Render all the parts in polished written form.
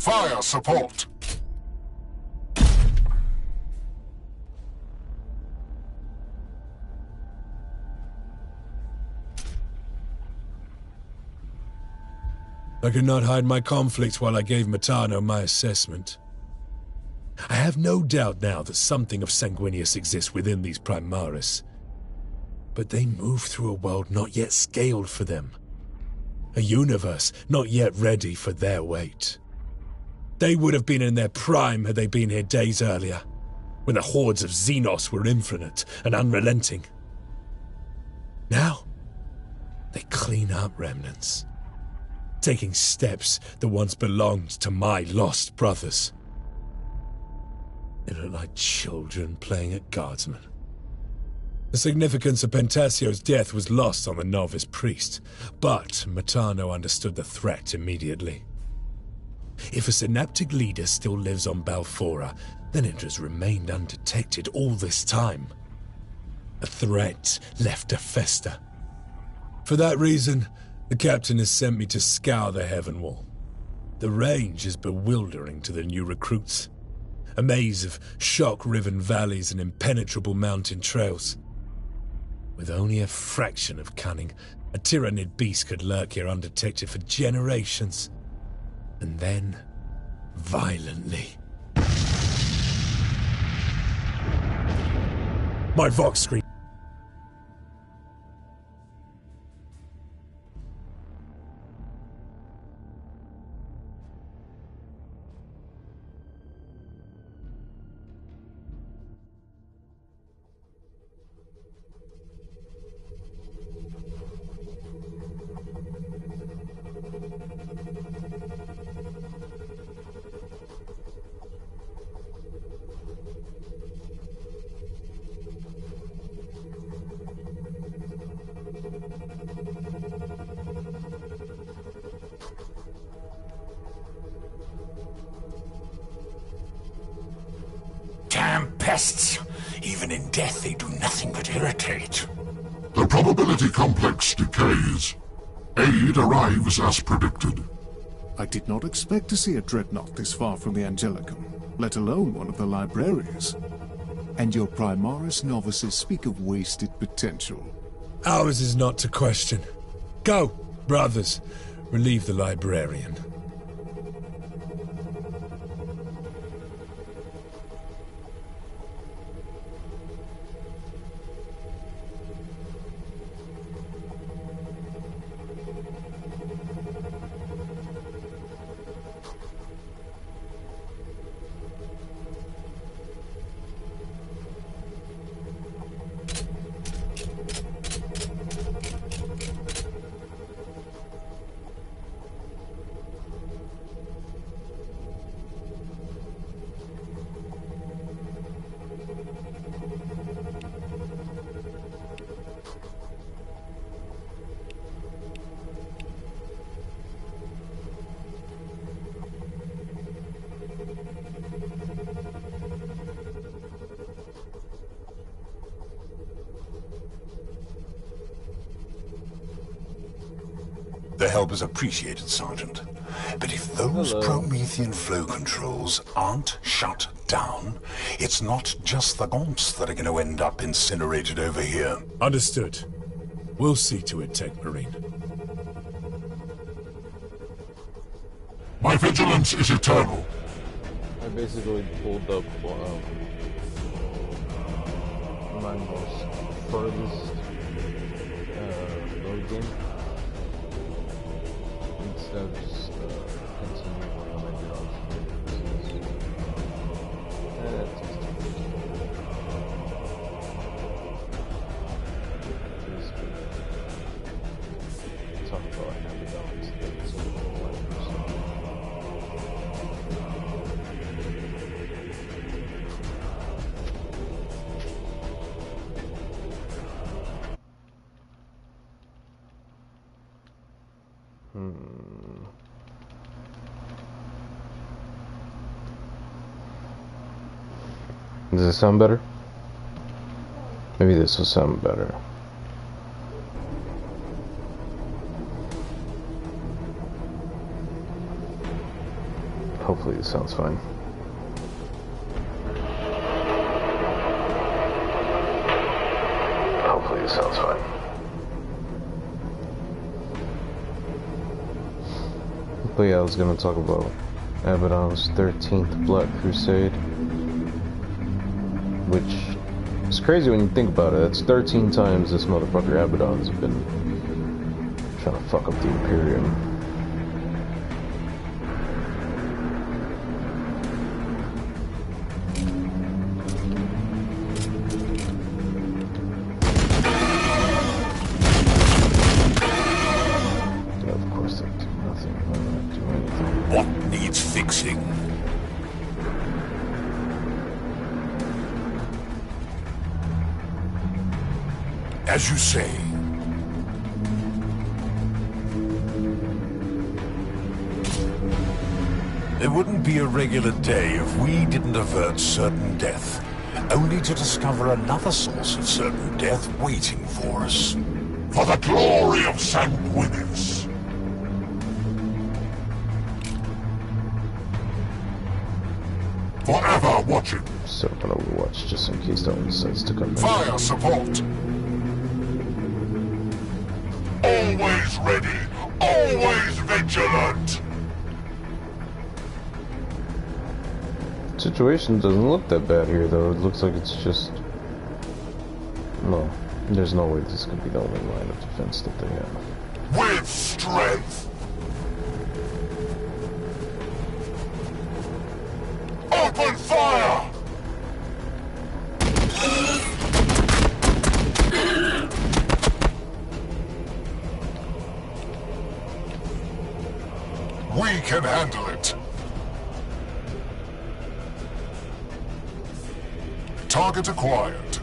Fire support! I could not hide my conflict while I gave Matano my assessment. I have no doubt now that something of Sanguinius exists within these Primaris. But they move through a world not yet scaled for them. A universe not yet ready for their weight. They would have been in their prime had they been here days earlier, when the hordes of Xenos were infinite and unrelenting. Now, they clean up remnants, taking steps that once belonged to my lost brothers. They look like children playing at guardsmen. The significance of Pentasio's death was lost on the novice priest, but Matano understood the threat immediately. If a synaptic leader still lives on Balfora, then it has remained undetected all this time. A threat left to fester. For that reason, the captain has sent me to scour the Heaven Wall. The range is bewildering to the new recruits. A maze of shock-riven valleys and impenetrable mountain trails. With only a fraction of cunning, a tyrannid beast could lurk here undetected for generations. And then, violently. My Vox screen. Damn pests! Even in death they do nothing but irritate. The probability complex decays. Aid arrives as predicted. I did not expect to see a dreadnought this far from the Angelicum, let alone one of the librarians. And your Primaris novices speak of wasted potential. Ours is not to question. Go, brothers. Relieve the librarian. The help is appreciated, Sergeant. But if those Promethean flow controls aren't shut down, it's not just the Gomps that are going to end up incinerated over here. Understood. We'll see to it, Tech Marine. My vigilance is eternal. I basically pulled up my most furthest load game instead of just continuing on my jobs. Talk about Abaddons. That's a little lighter. Does it sound better? Maybe this will sound better. Hopefully this sounds fine. Hopefully this sounds fine. But yeah, I was gonna talk about Abaddon's 13th Black Crusade, which is crazy when you think about it. That's 13 times this motherfucker Abaddons have been trying to fuck up the Imperium. As you say. It wouldn't be a regular day if we didn't avert certain death, only to discover another source of certain death waiting for us. For the glory of Sanguinius! Forever watching! So I'm gonna watch just in case that one decides to come in. Fire support! Always ready, always vigilant! Situation doesn't look that bad here though. It looks like it's just... Well, there's no way this could be the only line of defense that they have. With strength! Open fire! We can handle it. Target acquired.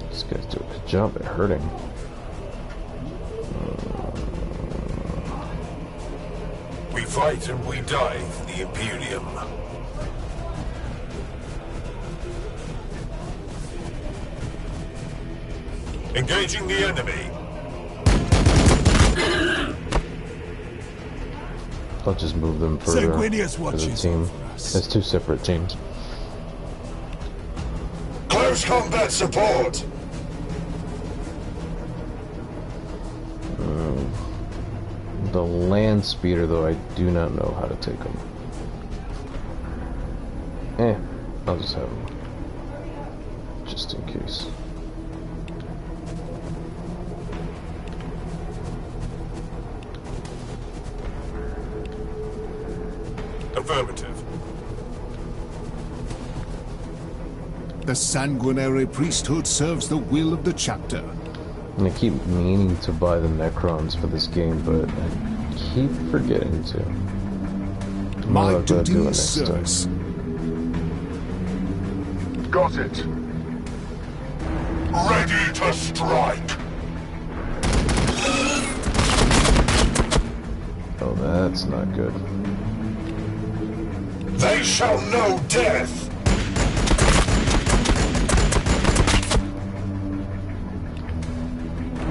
These guys do a good job at hurting. We fight and we die for the Imperium. Engaging the enemy. I'll just move them further as a team. As two separate teams. Close combat support. The land speeder, though, I do not know how to take them. I'll just have them. Just in case. Affirmative. The sanguinary priesthood serves the will of the chapter. And I keep meaning to buy the Necrons for this game, but I keep forgetting to. My duty is service. Got it. Ready to strike. Oh, that's not good. They shall know death!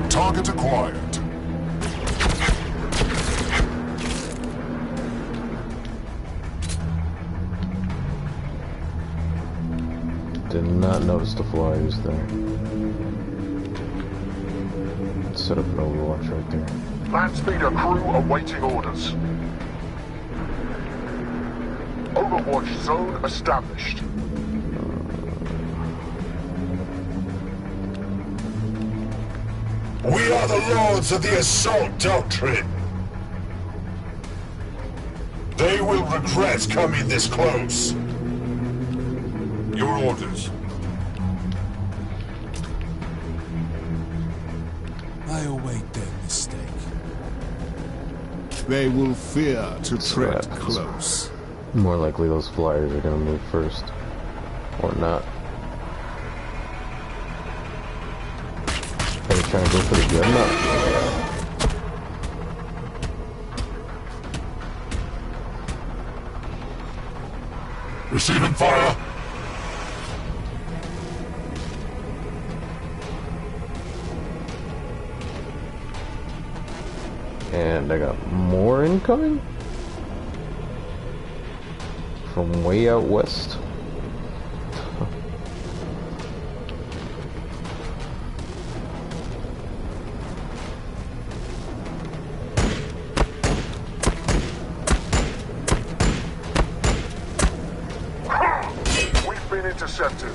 Target acquired. Did not notice the flyers there. Let's set up an overwatch right there. Land speeder crew awaiting orders. Overwatch zone established. We are the lords of the assault doctrine. They will regret coming this close. Your orders. I await their mistake. They will fear to tread close. More likely those flyers are gonna move first. Or not. Are they trying to go for the dreadnought? Receiving fire. And I got more incoming? From way out west? We've been intercepted.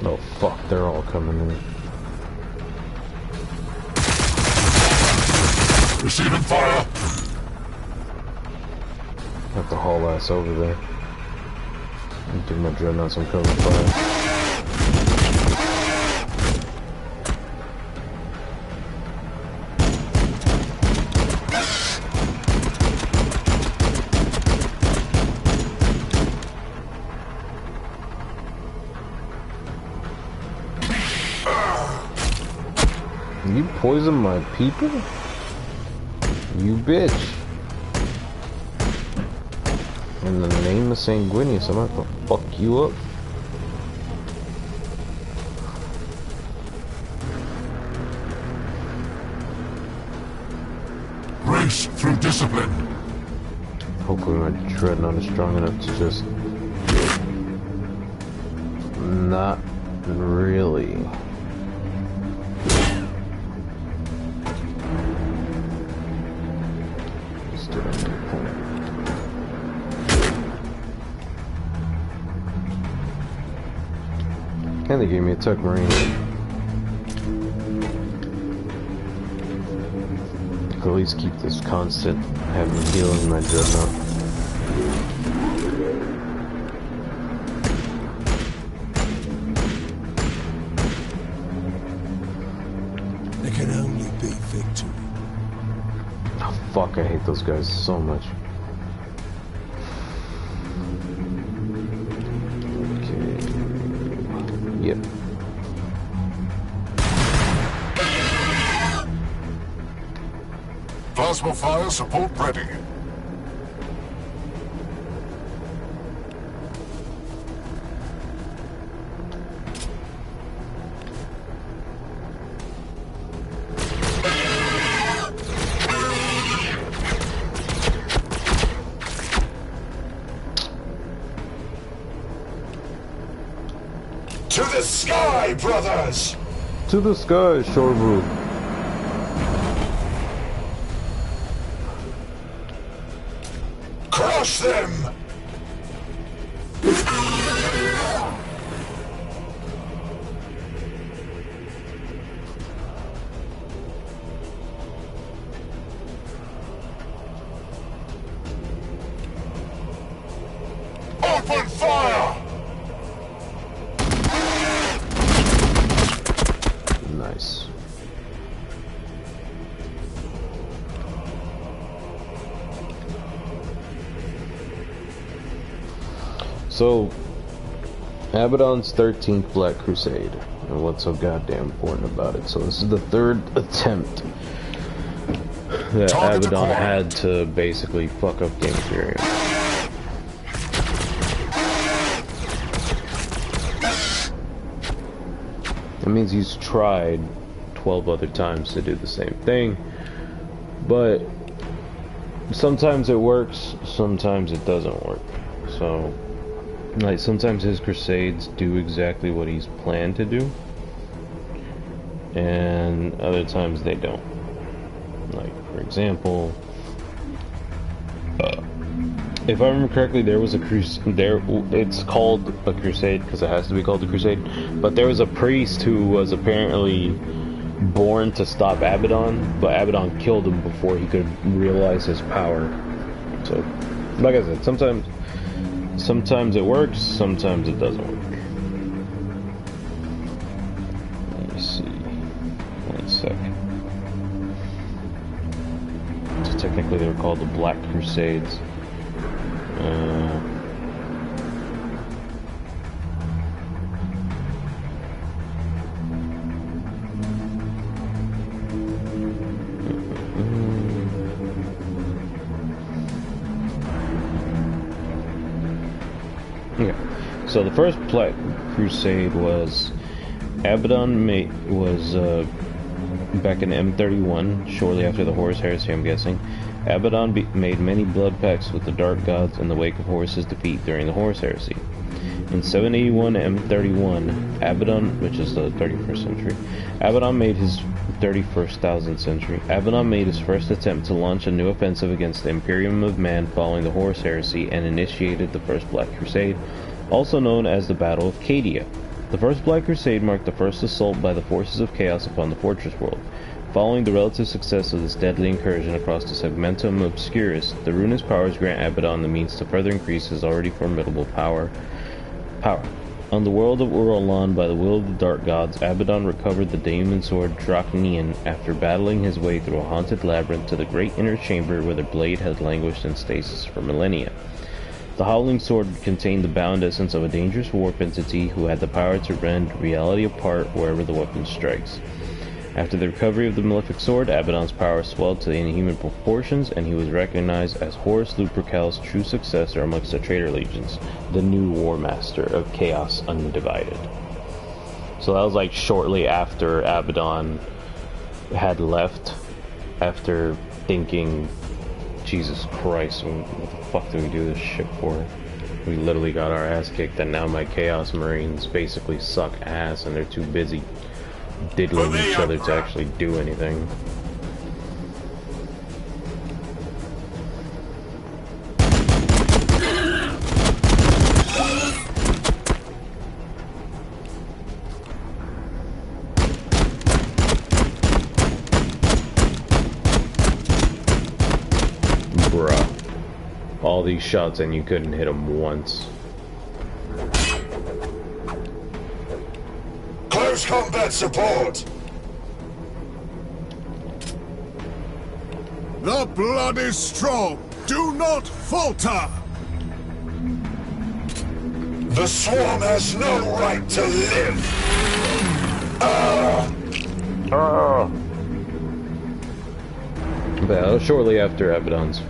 Oh fuck, they're all coming in. Receiving fire! Have to haul ass over there. And give my dreadnought some cover fire. You poison my people? You bitch. In the name of Sanguinius, I'm gonna have to fuck you up. Race through discipline. Hopefully my dreadnought is strong enough to just... Not really. And they gave me a tuck marine. I could at least keep this constant having healing my dreadnought. There can only be victory. Oh fuck, I hate those guys so much. Yep. Plasma fire support ready. To the sky, brothers! To the sky, Shorbru. Crush them! Open fire! Nice. So, Abaddon's 13th Black Crusade, and what's so goddamn important about it? So this is the third attempt that Abaddon had to basically fuck up Game Theory. That means he's tried 12 other times to do the same thing, but sometimes it works, sometimes it doesn't work. So, like, sometimes his crusades do exactly what he's planned to do, and other times they don't. Like, for example, if I remember correctly, there was a it's called a crusade because it has to be called a crusade, but there was a priest who was apparently born to stop Abaddon, but Abaddon killed him before he could realize his power. So, like I said, sometimes it works, sometimes it doesn't work. Let me see. 1 second. So technically they were called the Black Crusades. So the first Black Crusade was Abaddon was back in M31, shortly after the Horus Heresy, I'm guessing. Abaddon made many blood pacts with the Dark Gods in the wake of Horus's defeat during the Horus Heresy. In 781 M31, Abaddon, which is the 31st century, Abaddon made his 31st century. Abaddon made his first attempt to launch a new offensive against the Imperium of Man following the Horus Heresy and initiated the First Black Crusade, also known as the Battle of Cadia. The First Black Crusade marked the first assault by the forces of Chaos upon the Fortress World. Following the relative success of this deadly incursion across the Segmentum Obscurus, the ruinous powers grant Abaddon the means to further increase his already formidable power. On the world of Ur-Olan, by the will of the Dark Gods, Abaddon recovered the Daemon Sword Draconian after battling his way through a haunted labyrinth to the great inner chamber where the blade had languished in stasis for millennia. The Howling Sword contained the bound essence of a dangerous warp entity who had the power to rend reality apart wherever the weapon strikes. After the recovery of the Malefic Sword, Abaddon's power swelled to inhuman proportions, and he was recognized as Horus Lupercal's true successor amongst the Traitor Legions, the new War Master of Chaos Undivided. So that was like shortly after Abaddon had left, after thinking, Jesus Christ, what the fuck do we do this shit for? We literally got our ass kicked, and now my Chaos Marines basically suck ass, and they're too busy diddling each other to actually do anything. Bruh. All these shots and you couldn't hit them once. Close combat support! The blood is strong. Do not falter! The swarm has no right to live! But shortly after Abaddon's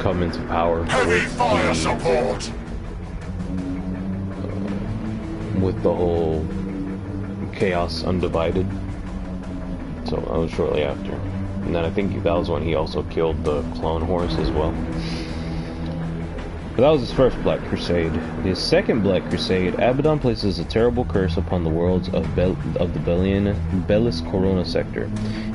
come into power, Heavy fire support! With the whole Chaos Undivided. So that was shortly after. And then I think that was when he also killed the Clone Horse as well. But that was his first Black Crusade. His second Black Crusade, Abaddon places a terrible curse upon the worlds of the Bellis Corona sector,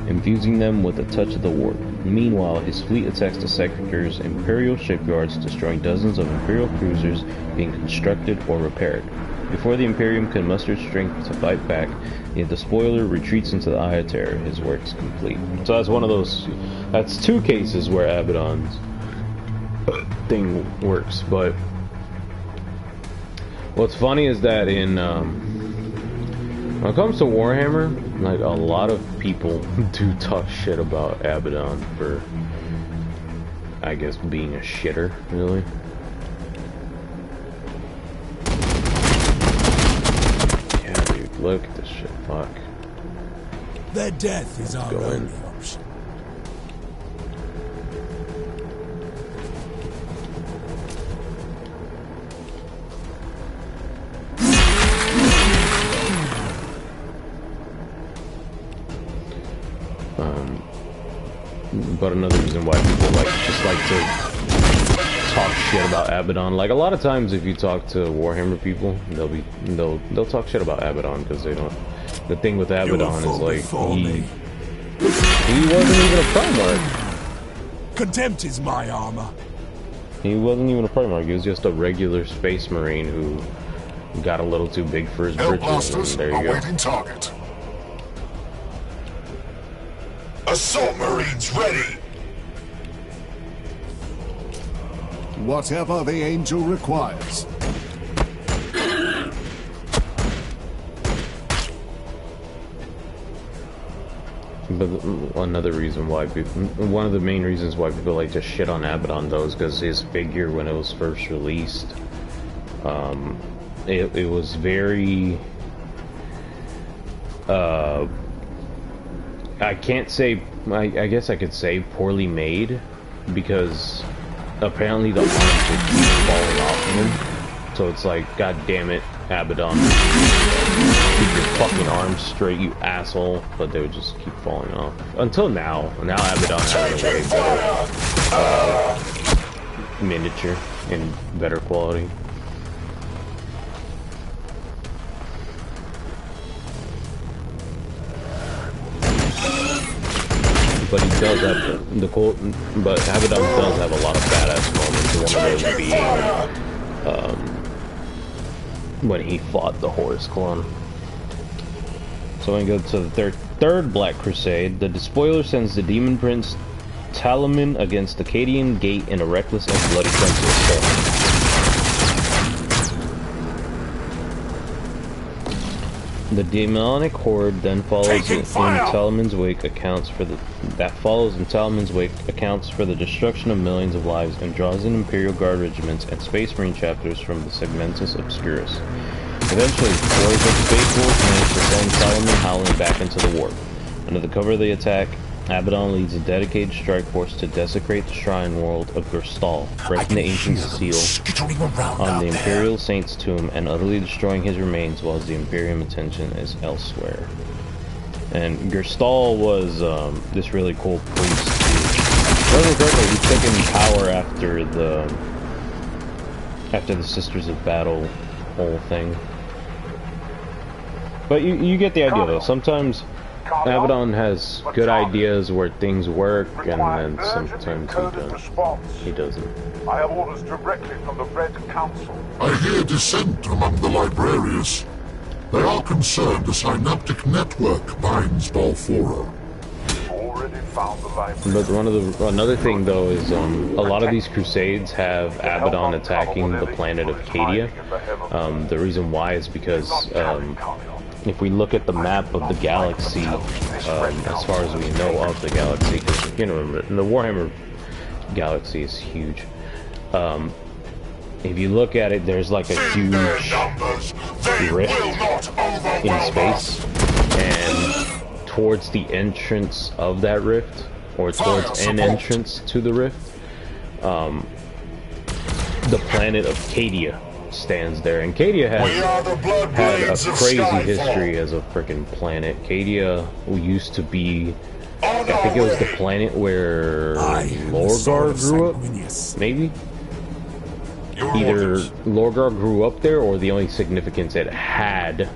infusing them with a touch of the warp. Meanwhile, his fleet attacks the sector's Imperial shipyards, destroying dozens of Imperial cruisers being constructed or repaired. Before the Imperium can muster strength to fight back, the despoiler retreats into the Eye of Terror. His work's complete. So that's one of those. That's two cases where Abaddon's thing works. But what's funny is that in when it comes to Warhammer, like a lot of people do talk shit about Abaddon for, I guess, being a shitter, really. Look at this shit, fuck. Their death is our only option. But another reason why people just like to talk shit about Abaddon. Like a lot of times, if you talk to Warhammer people, they'll talk shit about Abaddon because they don't. The thing with Abaddon is like he wasn't even a Primarch. Contempt is my armor. He wasn't even a Primarch. He was just a regular Space Marine who got a little too big for his britches. There you go. Awaiting target. Assault Marines ready! Whatever the angel requires. But another reason why people, one of the main reasons why people like to shit on Abaddon though is because his figure when it was first released, it was very, I can't say, I guess I could say poorly made, because apparently the arms would keep falling off of him So it's like, god damn it, Abaddon, keep your fucking arms straight, you asshole. But they would just keep falling off. Until now. Now Abaddon has a way better miniature in better quality. But he does have the cool. But Abaddon does have a lot of badass moments. One of those being when he fought the Horus clone. So we go to the third Black Crusade. The Despoiler sends the Demon Prince Talamin against the Cadian Gate in a reckless and bloody frontal. The demonic horde then follows in Talamin's wake accounts for the destruction of millions of lives and draws in Imperial Guard regiments and Space Marine chapters from the Segmentus Obscurus. Eventually, hordes of Space Wolves manage to send Talamin howling back into the war. Under the cover of the attack, Abaddon leads a dedicated strike force to desecrate the shrine world of Gerstal, breaking the ancient seal on the Imperial Saint's tomb and utterly destroying his remains while the Imperium attention is elsewhere. And Gerstal was this really cool priest who, he's taken power after the Sisters of Battle whole thing. But you get the idea though. Sometimes Abaddon has good ideas where things work, and then sometimes he doesn't. I have orders directly from the Red Council. I hear dissent among the librarians. They are concerned a synaptic network binds Balfora. Already found the library. But another thing though is a lot of these crusades have Abaddon attacking the planet of Cadia. The reason why is because if we look at the map of the galaxy, as far as we know of the galaxy, because you know, remember, the Warhammer galaxy is huge. If you look at it, there's like a huge rift in space, and towards the entrance of that rift, or towards an entrance to the rift, the planet of Cadia stands there, and Cadia has had a crazy history as a freaking planet. Cadia used to be, I think it was the planet where Lorgar grew up, maybe? Either Lorgar grew up there, or the only significance it had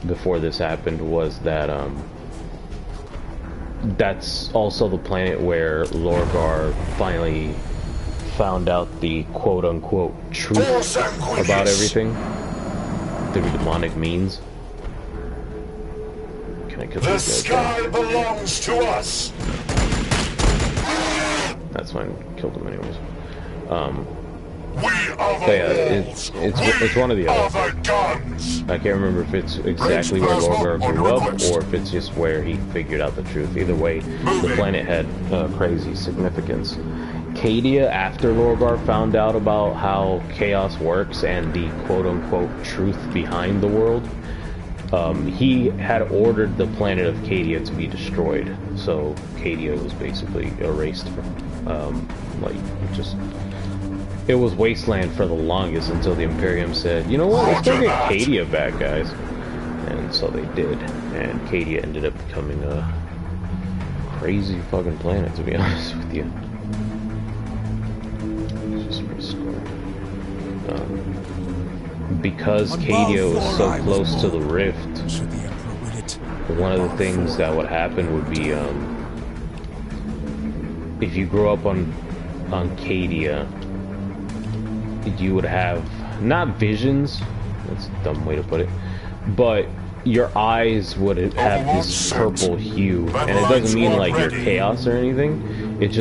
before this happened was that that's also the planet where Lorgar finally found out the quote-unquote truth about everything through demonic means. Can I kill the sky belongs to us. That's fine. Killed him anyways. It's one of the other. I can't remember if it's exactly where Lorgar grew up, or if it's just where he figured out the truth. Either way, the planet had crazy significance. Cadia, after Lorgar found out about how chaos works and the quote-unquote truth behind the world, he had ordered the planet of Cadia to be destroyed. So Cadia was basically erased from, it was wasteland for the longest until the Imperium said, you know what, let's go get Cadia back, guys. And so they did, and Cadia ended up becoming a crazy fucking planet, to be honest with you. Because Cadia was so close to the rift, one of the things that would happen would be if you grew up on Cadia, you would have not visions, that's a dumb way to put it, but your eyes would have this purple hue, and it doesn't mean like you're chaos or anything. It's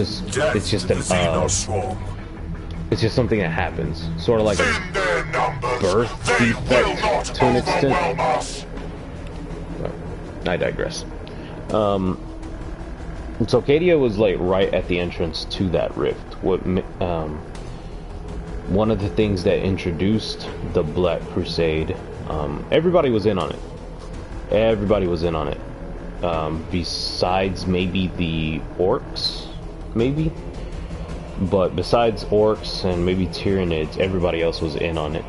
just something that happens, sort of like a birth defect to an extent. But I digress. So Cadia was like right at the entrance to that rift. One of the things that introduced the Black Crusade, everybody was in on it. Everybody was in on it. Besides maybe the orcs, maybe. But besides orcs and maybe Tyranids, everybody else was in on it.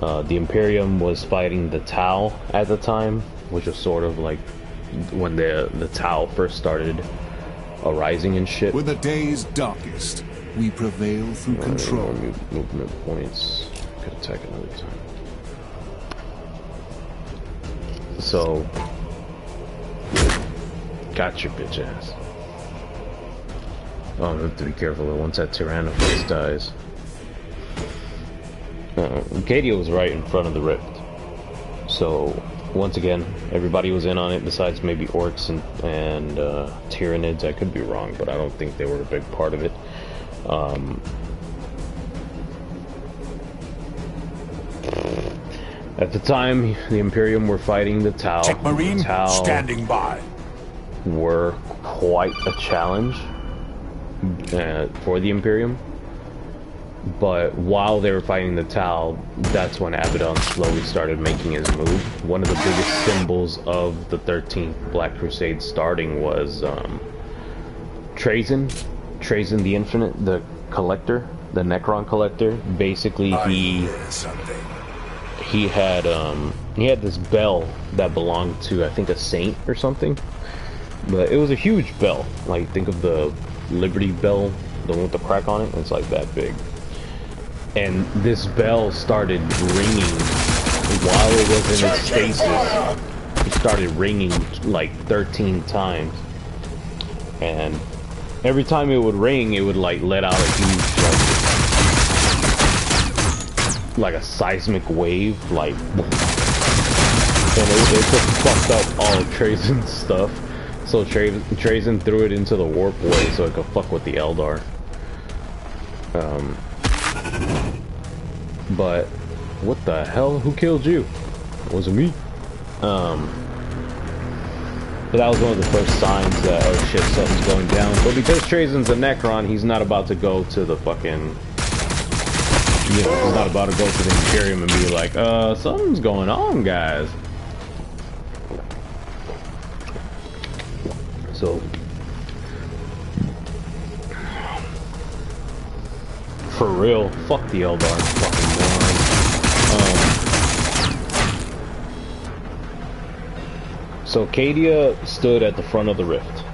The Imperium was fighting the Tau at the time, which was sort of like when the Tau first started arising and shit. When the day's darkest, we prevail through control. Movement points. Could attack another time. So, got your bitch ass. Oh, I have to be careful though, once that Tyrannosaurus dies. Cadia was right in front of the rift. So, once again, everybody was in on it besides maybe orcs and Tyranids. I could be wrong, but I don't think they were a big part of it. At the time, the Imperium were fighting the Tau. Check Marine, the Tau standing by. were quite a challenge for the Imperium. But while they were fighting the Tau, that's when Abaddon slowly started making his move. One of the biggest symbols of the 13th Black Crusade starting was Trazyn the Infinite, the Collector, the Necron Collector. Basically, he had this bell that belonged to, I think, a saint or something. But it was a huge bell. Like, think of the Liberty Bell, the one with the crack on it. It's like that big. And this bell started ringing while it was in its stasis. It started ringing like 13 times. And every time it would ring, it would like let out a huge, like a seismic wave, like, and it just fucked up all of Trazyn's stuff. So Trazyn threw it into the warp way so it could fuck with the Eldar. But what the hell? Who killed you? It wasn't me. But that was one of the first signs that, oh shit, something's going down. But because Trazyn's a Necron, he's not about to go to the fucking, you know, he's not about to go to the Imperium and be like, something's going on, guys. So, for real, fuck the Eldar, fucking moron. So Cadia stood at the front of the rift.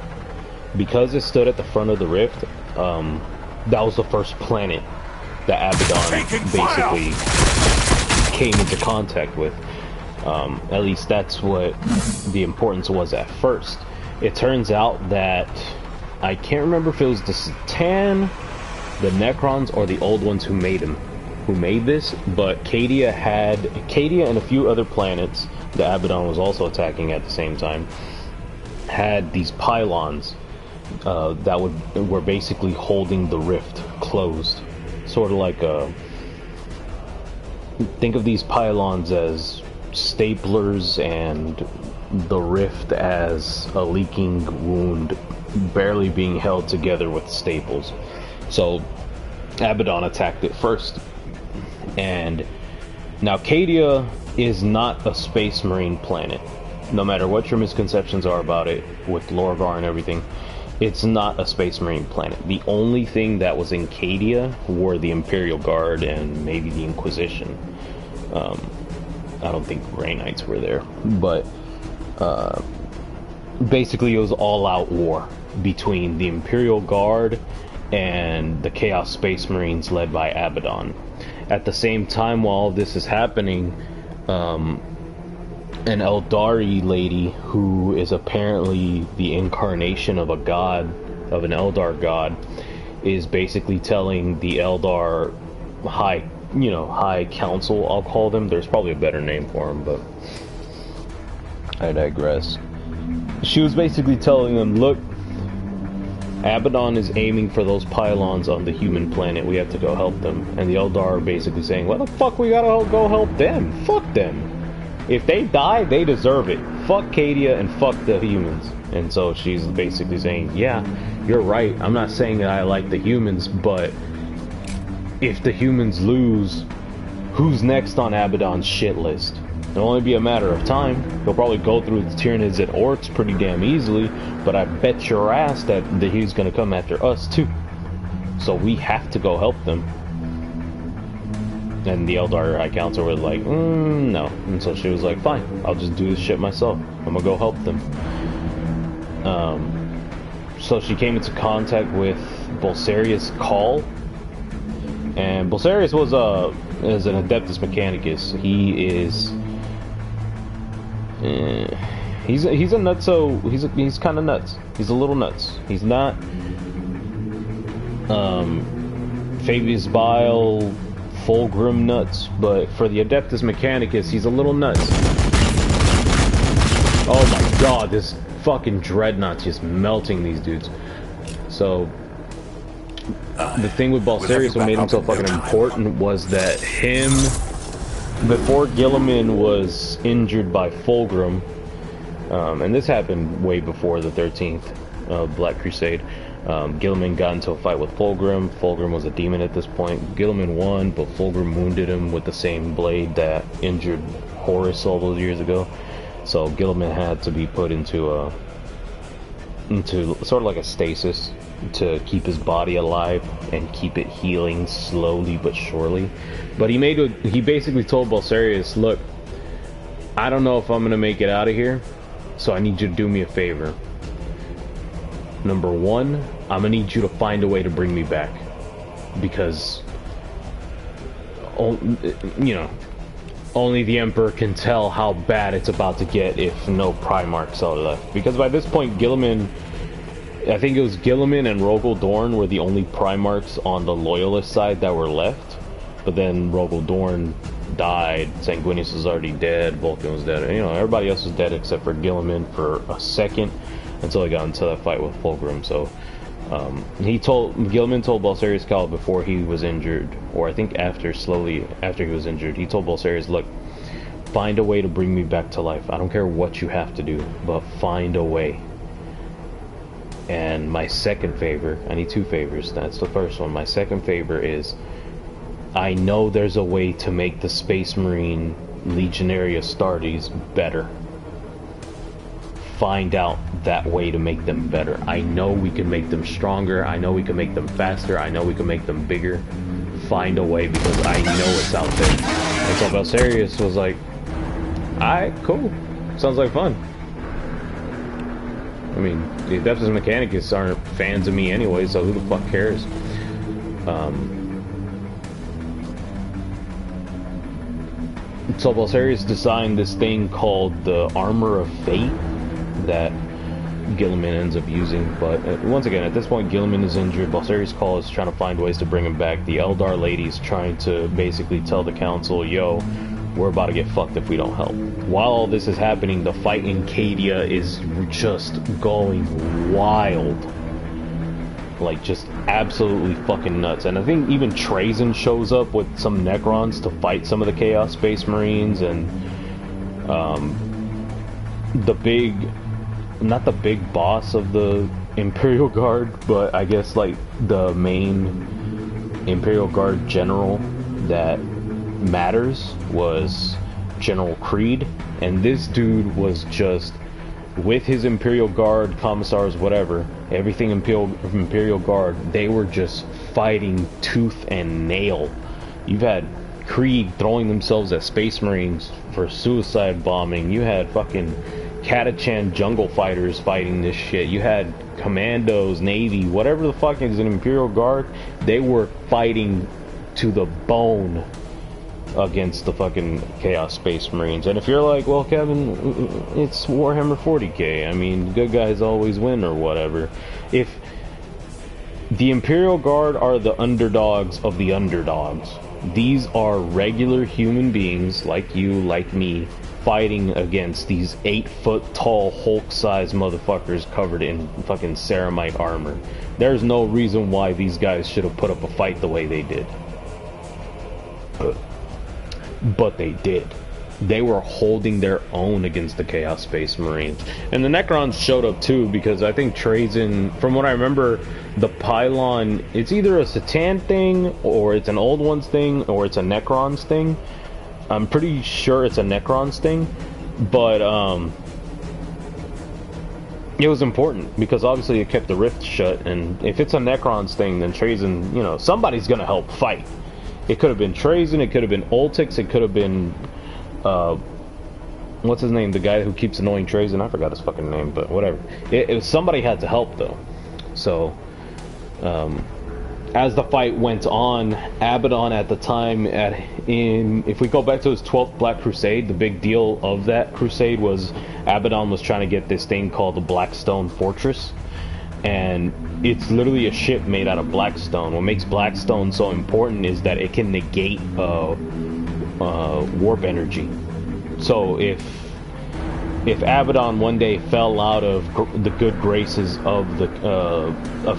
Because it stood at the front of the rift, that was the first planet that Abaddon basically came into contact with. At least that's what the importance was at first. It turns out that, I can't remember if it was the Satan, the Necrons, or the old ones who made this, but Cadia and a few other planets that Abaddon was also attacking at the same time had these pylons that were basically holding the rift closed. Sort of like think of these pylons as staplers and the rift as a leaking wound barely being held together with staples. So Abaddon attacked it first. And now Cadia is not a space marine planet. No matter what your misconceptions are about it with Lorgar and everything, it's not a space marine planet. The only thing that was in Cadia were the Imperial Guard and maybe the Inquisition. I don't think Grey Knights were there, but basically it was all-out war between the Imperial Guard and the Chaos Space Marines led by Abaddon. At the same time, while this is happening, an Eldari lady who is apparently the incarnation of a god, of an Eldar god, is basically telling the Eldar High Council, I'll call them. There's probably a better name for them, but I digress. She was basically telling them, look, Abaddon is aiming for those pylons on the human planet. We have to go help them. And the Eldar are basically saying, well, the fuck we gotta go help them? Fuck them. If they die, they deserve it. Fuck Cadia and fuck the humans. And so she's basically saying, yeah, you're right. I'm not saying that I like the humans, but if the humans lose, who's next on Abaddon's shit list? It'll only be a matter of time. He'll probably go through the Tyranids and Orcs pretty damn easily, but I bet your ass that he's gonna come after us too. So we have to go help them. And the Eldar High Council were like, no. And so she was like, fine, I'll just do this shit myself. I'm gonna go help them. So she came into contact with Bolsarius Call. And Bolsarius is an Adeptus Mechanicus. He is... he's a nutso. He's kind of nuts. He's a little nuts. He's not Fabius Bile, Fulgrim nuts, but for the Adeptus Mechanicus, he's a little nuts. Oh my god, this fucking dreadnought's just melting these dudes. So the thing with Balsarius, what made him so fucking important was that him, before Guilliman was injured by Fulgrim, and this happened way before the 13th Black Crusade, Guilliman got into a fight with Fulgrim. Fulgrim was a demon at this point. Guilliman won, but Fulgrim wounded him with the same blade that injured Horus all those years ago. So Guilliman had to be put into sort of like a stasis to keep his body alive and keep it healing slowly but surely. But he basically told Balsarius, look, I don't know if I'm gonna make it out of here, so I need you to do me a favor. Number one, I'm gonna need you to find a way to bring me back, because only the Emperor can tell how bad it's about to get if no Primarchs are left. Because by this point, Guilliman, I think it was Guilliman and Rogel Dorn were the only Primarchs on the Loyalist side that were left. But then Rogel Dorn died, Sanguinius was already dead, Vulcan was dead, everybody else was dead except for Guilliman for a second, until he got into that fight with Fulgrim. So Guilliman told Balsarius Cal before he was injured, or I think after he was injured, he told Balsarius, look, find a way to bring me back to life. I don't care what you have to do, but find a way. And my second favor, I need two favors. That's the first one. My second favor is, I know there's a way to make the Space Marine Legionary Astartes better. Find out that way to make them better. I know we can make them stronger. I know we can make them faster. I know we can make them bigger. Find a way, because I know it's out there. And so Balsarius was like, alright, cool. Sounds like fun. I mean, the Adeptus Mechanicus aren't fans of me anyway, so who the fuck cares? So Balsarius designed this thing called the Armor of Fate that Guilliman ends up using. But once again, at this point, Guilliman is injured. Balsarius Call is trying to find ways to bring him back. The Eldar lady's trying to basically tell the council, yo, we're about to get fucked if we don't help. While all this is happening, the fight in Cadia is just going wild. Like, just absolutely fucking nuts. And I think even Trazen shows up with some Necrons to fight some of the Chaos Space Marines, and not the big boss of the Imperial Guard, but I guess like the main Imperial Guard general that matters was General Creed. And this dude was just, with his Imperial Guard, Commissars, whatever, everything Imperial Guard, they were just fighting tooth and nail. You've had Krieg throwing themselves at Space Marines for suicide bombing. You had fucking Catachan jungle fighters fighting this shit. You had Commandos, Navy, whatever the fuck is an Imperial Guard, they were fighting to the bone against the fucking Chaos Space Marines. And if you're like, well, Kevin, it's Warhammer 40k, I mean, good guys always win or whatever. If the Imperial Guard are the underdogs of the underdogs, these are regular human beings like you, like me, fighting against these 8-foot tall Hulk-sized motherfuckers covered in fucking ceramite armor. There's no reason why these guys should have put up a fight the way they did. But they did. They were holding their own against the Chaos Space Marines. And the Necrons showed up too, because I think Trazen, from what I remember, the pylon, it's either a Satan thing, or it's an Old Ones thing, or it's a Necrons thing. I'm pretty sure it's a Necrons thing, but it was important because obviously it kept the rift shut, and if it's a Necrons thing, then Trazen, somebody's gonna help fight. It could have been Trazen, it could have been Oltix, it could have been, what's his name? The guy who keeps annoying Trazen. I forgot his fucking name, but whatever. Somebody had to help, though. So, as the fight went on, Abaddon at the time, if we go back to his 12th Black Crusade, the big deal of that crusade was Abaddon was trying to get this thing called the Blackstone Fortress. And it's literally a ship made out of blackstone. What makes blackstone so important is that it can negate warp energy. So if Abaddon one day fell out of the good graces of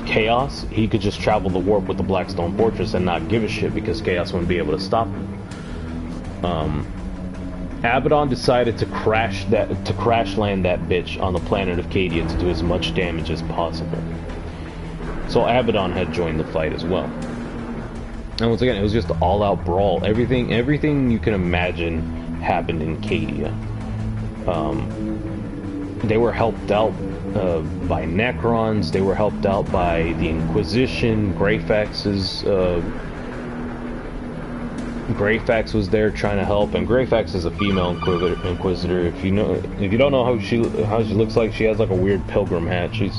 Chaos, he could just travel the warp with the Blackstone Fortress and not give a shit because Chaos wouldn't be able to stop him. Abaddon decided to crash land that bitch on the planet of Cadia to do as much damage as possible. So Abaddon had joined the fight as well. And once again, it was just an all-out brawl. Everything you can imagine happened in Cadia. They were helped out by Necrons. They were helped out by the Inquisition. Greyfax was there trying to help, and Greyfax is a female Inquisitor. If you don't know how she looks like, she has like a weird pilgrim hat. She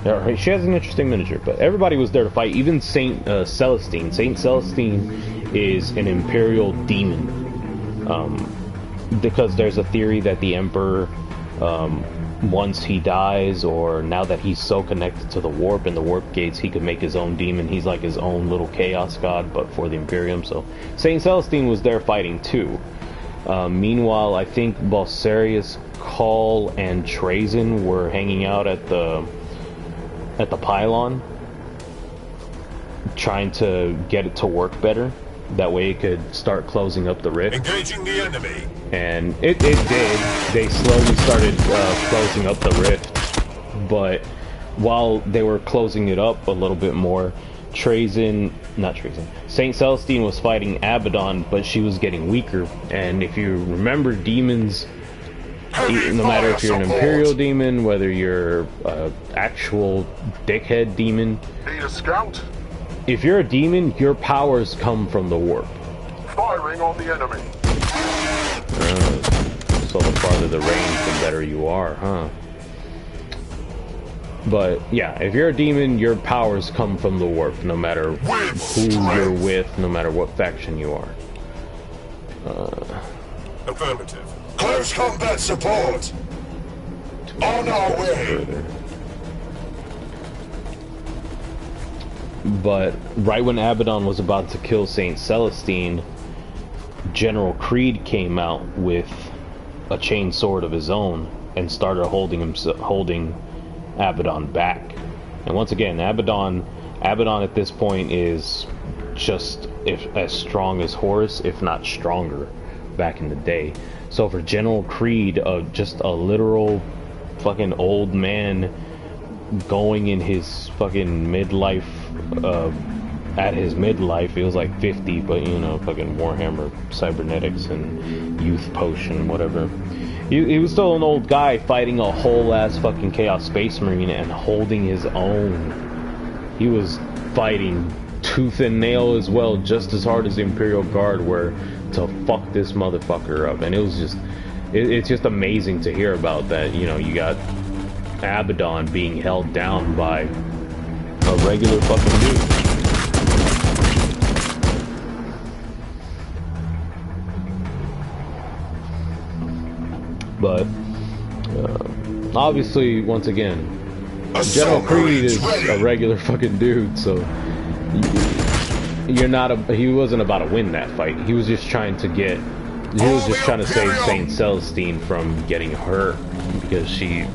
has an interesting miniature, but everybody was there to fight. Even Saint Celestine. Saint Celestine is an Imperial demon, because there's a theory that the Emperor, once he dies, or now that he's so connected to the warp and the warp gates, he could make his own demon. He's like his own little chaos god, but for the Imperium. So Saint Celestine was there fighting too. Meanwhile, I think Balsarius, Call, and Trazen were hanging out at the pylon, trying to get it to work better. That way it could start closing up the rift. Engaging the enemy. And it did. They slowly started closing up the rift. But while they were closing it up a little bit more, Saint Celestine was fighting Abaddon, but she was getting weaker. And if you remember, demons, no matter if you're an Imperial demon, whether you're an actual dickhead demon, Need a scout? if you're a demon, your powers come from the warp. Firing on the enemy. So the farther the range, the better you are, huh? But yeah, if you're a demon, your powers come from the warp, no matter who you're with, no matter what faction you are. Affirmative. Close combat support. On our way. But right when Abaddon was about to kill Saint Celestine, General Creed came out with a chain sword of his own and started holding Abaddon back. And once again, Abaddon at this point is just as strong as Horus, if not stronger, back in the day. So for General Creed, just a literal fucking old man going in his fucking midlife, at his midlife, it was like 50, but you know, fucking Warhammer, cybernetics, and youth potion, whatever. He was still an old guy fighting a whole ass fucking Chaos Space Marine and holding his own. He was fighting tooth and nail as well, just as hard as the Imperial Guard were to fuck this motherfucker up. And it was just, it's just amazing to hear about that. You know, you got Abaddon being held down by a regular fucking dude. But obviously, once again, General Creed is a regular fucking dude, so he wasn't about to win that fight. He was just trying to save Saint Celestine from getting hurt, because she's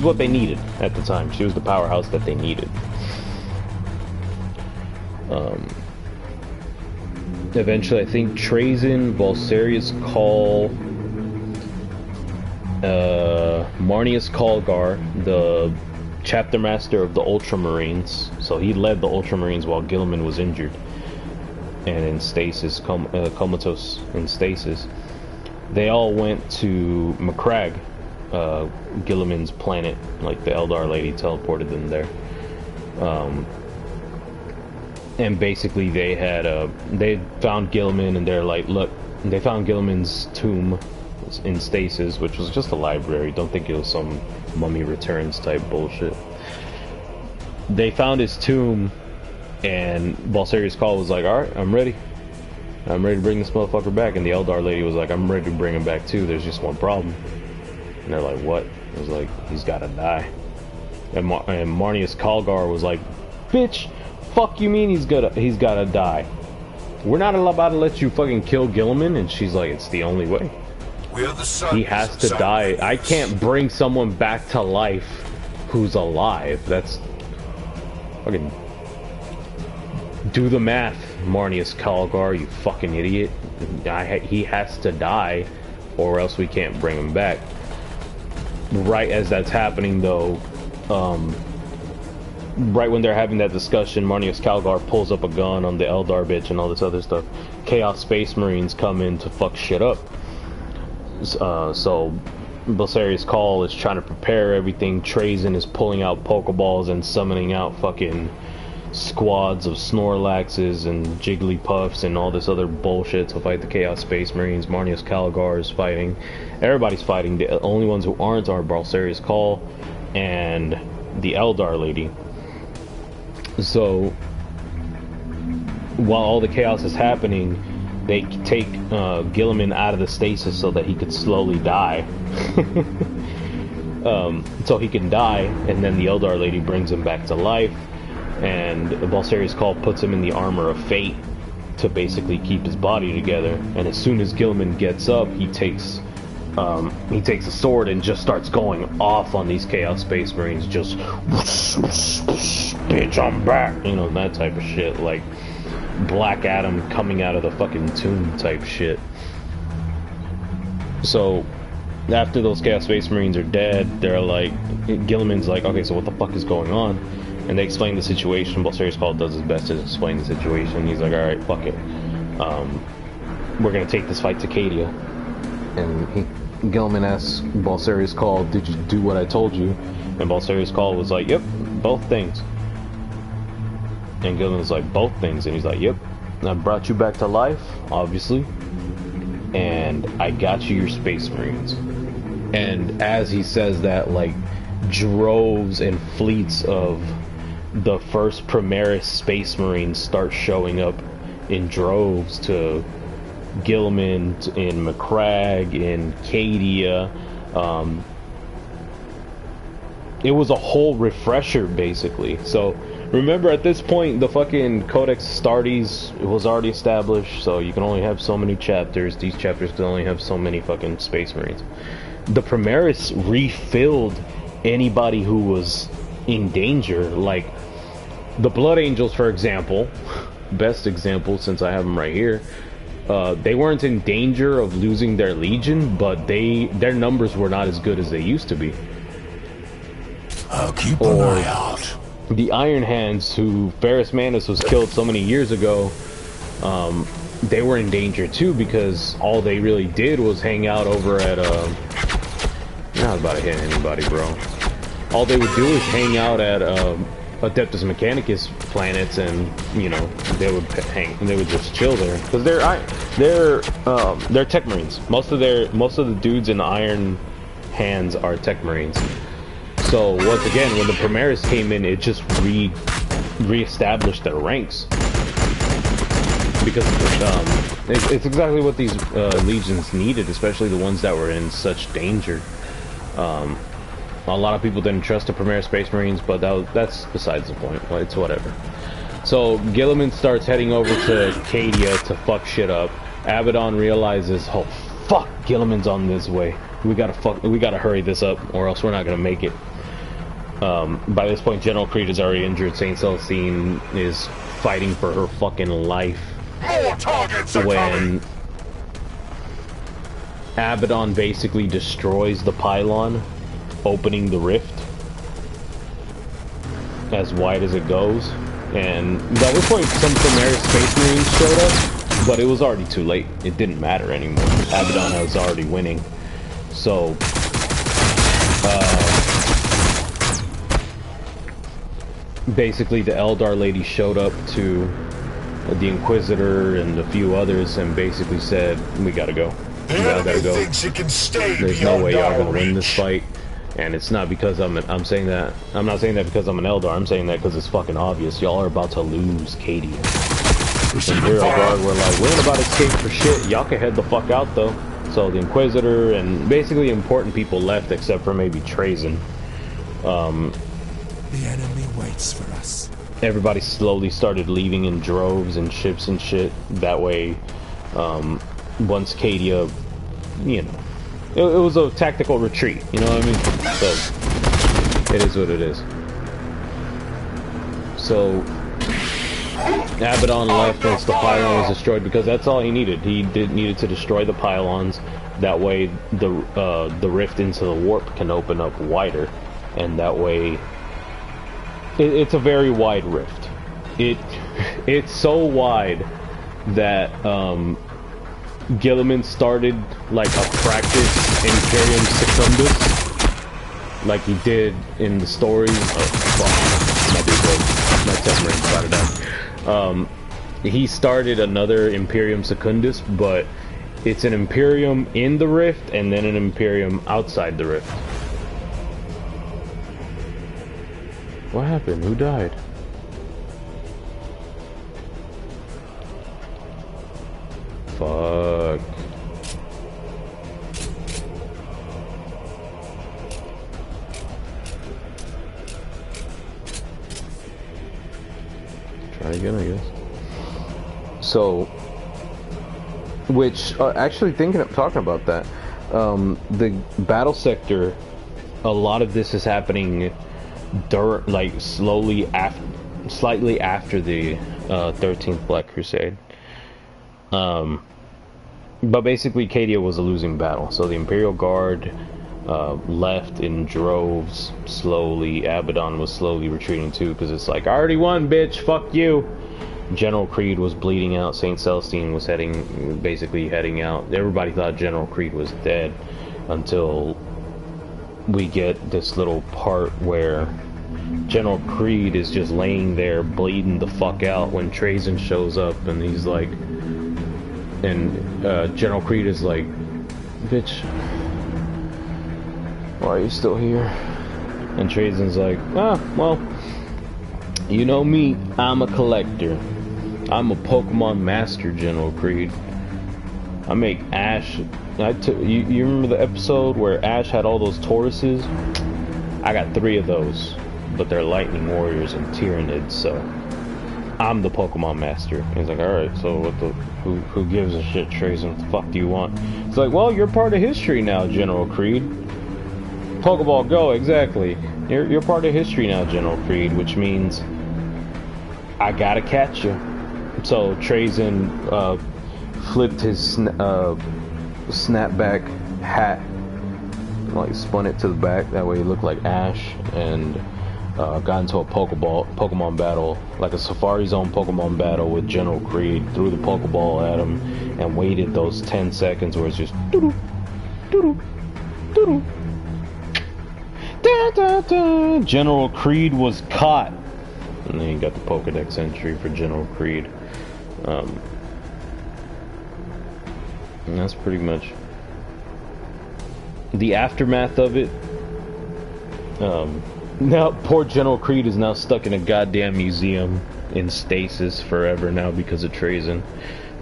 what they needed at the time. She was the powerhouse that they needed. Eventually, I think Trazen, Balsarius Call, Marnius Calgar, the chapter master of the Ultramarines, so he led the Ultramarines while Guilliman was injured and in stasis, comatose in stasis. They all went to Macragge, Guilliman's planet, like the Eldar lady teleported them there. and basically they found Gilliman, and they're like, look, they found Gilliman's tomb in stasis, which was just a library. Don't think it was some Mummy Returns type bullshit. They found his tomb, and Balserius Call was like, alright, I'm ready to bring this motherfucker back. And the Eldar lady was like, I'm ready to bring him back too, there's just one problem. And they're like, what? It was like, he's gotta die. And Marnius Kalgar was like, bitch, fuck you mean he's gotta die? We're not about to let you fucking kill Gilliman. And she's like, it's the only way. He has to die. I can't bring someone back to life who's alive. That's fucking... Do the math, Marnius Kalgar, you fucking idiot. He has to die, or else we can't bring him back. Right as that's happening, though, right when they're having that discussion, Marnius Kalgar pulls up a gun on the Eldar bitch and all this other stuff. Chaos Space Marines come in to fuck shit up. So Balserius Call is trying to prepare everything. Trazen is pulling out Pokeballs and summoning out fucking squads of Snorlaxes and Jigglypuffs and all this other bullshit to fight the Chaos Space Marines. Marnius Kalgar is fighting. Everybody's fighting. The only ones who aren't are Balserius Call and the Eldar lady. So while all the chaos is happening, they take Gilliman out of the stasis so that he could slowly die. So he can die, and then the Eldar lady brings him back to life, and Balserius Call puts him in the armor of fate to basically keep his body together. And as soon as Gilliman gets up, he takes a sword and just starts going off on these Chaos Space Marines, just bitch, I'm back, you know, that type of shit, like Black Adam coming out of the fucking tomb type shit. So after those Chaos Space Marines are dead, they're like, Gilliman's like, okay, so what the fuck is going on? And they explain the situation. Balserius Call does his best to explain the situation. He's like, alright, fuck it, we're gonna take this fight to Cadia. And Gilliman asks Balserius Call, did you do what I told you? And Balserius Call was like, yep, both things. And Gilliman's like, both things? And he's like, yep, I brought you back to life, obviously, and I got you your Space Marines. And as he says that, like, droves and fleets of the first Primaris Space Marines start showing up in droves to Gilliman, in Macragge, in Cadia. It was a whole refresher, basically. So remember, at this point, the fucking Codex Astartes was already established, so you can only have so many chapters. These chapters can only have so many fucking Space Marines. The Primaris refilled anybody who was in danger, like the Blood Angels, for example. Best example, since I have them right here. They weren't in danger of losing their legion, but their numbers were not as good as they used to be. I'll keep an eye out. The Iron Hands, who Ferrus Manus was killed so many years ago, they were in danger too, because all they really did was hang out over at you're not about to hit anybody, bro. All they would do is hang out at Adeptus Mechanicus planets, and you know, they would just chill there, because they're Tech Marines. Most of the dudes in the Iron Hands are Tech Marines. So once again, when the Primaris came in, it just re-established their ranks, because it's exactly what these legions needed, especially the ones that were in such danger. A lot of people didn't trust the Primaris Space Marines, but that's besides the point. It's whatever. So Gilliman starts heading over to Cadia to fuck shit up. Abaddon realizes, oh fuck, Gilliman's on this way. We gotta hurry this up, or else we're not gonna make it. By this point, General Creed is already injured. Saint Celestine is fighting for her fucking life. More targets are coming. Abaddon basically destroys the pylon, opening the rift as wide as it goes. And at this point, some Primaris Space Marines showed up, but it was already too late. It didn't matter anymore. Abaddon was already winning. So basically the Eldar lady showed up to the Inquisitor and a few others and basically said, we gotta go. Y'all gotta go. There's no way y'all gonna win this fight. And it's not because I'm not saying that because I'm an Eldar. I'm saying that because it's fucking obvious. Y'all are about to lose Cadia. The Imperial Guard were like, we ain't about to escape for shit. Y'all can head the fuck out though. So the Inquisitor and basically important people left except for maybe Trazen. The enemy waits for us. Everybody slowly started leaving in droves and ships and shit. That way, once Cadia, you know, it was a tactical retreat. You know what I mean? So it is what it is. So Abaddon left once the pylon was destroyed because that's all he needed. He needed to destroy the pylons. That way, the rift into the warp can open up wider, and that way, it's a very wide rift. It's so wide that Gilliman started like a practice Imperium Secundus, like he did in the story. Oh fuck! My temperance about it out. He started another Imperium Secundus, but it's an Imperium in the rift and then an Imperium outside the rift. What happened? Who died? Fuck. Try again, I guess. So, which actually talking about that, the Battlesector, a lot of this is happening like slightly after the 13th Black Crusade. But basically Cadia was a losing battle, so the Imperial Guard left in droves slowly. Abaddon was slowly retreating too, because it's like, I already won, bitch, fuck you. General Creed was bleeding out. St. Celestine was basically heading out. Everybody thought General Creed was dead until we get this little part where General Creed is just laying there bleeding the fuck out when Trazen shows up, and he's like, and General Creed is like, bitch, why are you still here? And Trazen's like, well, you know me, I'm a collector. I'm a Pokemon master, General Creed. I make Ash. You remember the episode where Ash had all those Tauruses? I got 3 of those, but they're Lightning Warriors and Tyranids, so I'm the Pokemon master. He's like, alright, so who gives a shit, Trazen? What the fuck do you want? It's like, well, you're part of history now, General Creed. Pokeball, go, exactly. You're part of history now, General Creed, which means I gotta catch you. So Trazen flipped his snapback hat, like spun it to the back, that way he looked like Ash, and got into a Pokemon battle, like a Safari Zone Pokemon battle with General Creed, threw the Pokeball at him, and waited those 10 seconds where it's just doo-doo, doo-doo, doo-doo. Da, da, da. General Creed was caught. And then you got the Pokedex entry for General Creed. And that's pretty much the aftermath of it. Now, poor General Creed is now stuck in a goddamn museum in stasis forever now because of Trazen.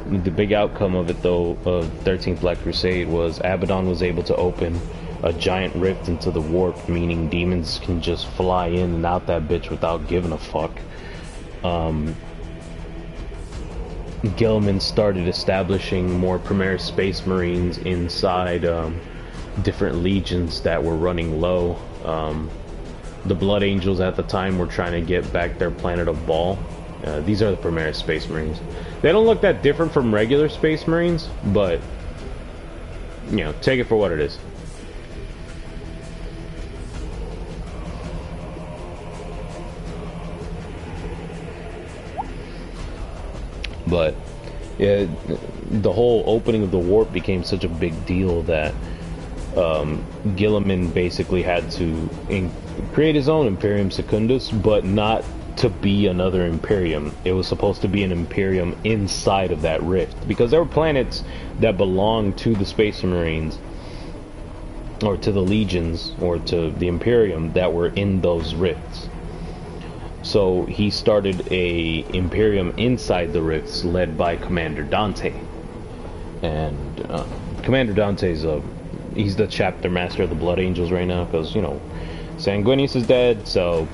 The big outcome of it, though, of 13th Black Crusade was Abaddon was able to open a giant rift into the warp, meaning demons can just fly in and out that bitch without giving a fuck. Gilliman started establishing more Primaris Space Marines inside different legions that were running low. The Blood Angels at the time were trying to get back their planet of Baal. These are the Primaris Space Marines. They don't look that different from regular Space Marines, but, you know, take it for what it is. But yeah, the whole opening of the warp became such a big deal that Gilliman basically had to create his own Imperium Secundus, but not to be another Imperium. It was supposed to be an Imperium inside of that rift, because there were planets that belonged to the Space Marines, or to the Legions, or to the Imperium that were in those rifts. So he started a Imperium inside the rifts, led by Commander Dante. And Commander Dante's he's the chapter master of the Blood Angels right now, because, you know, Sanguinius is dead, so,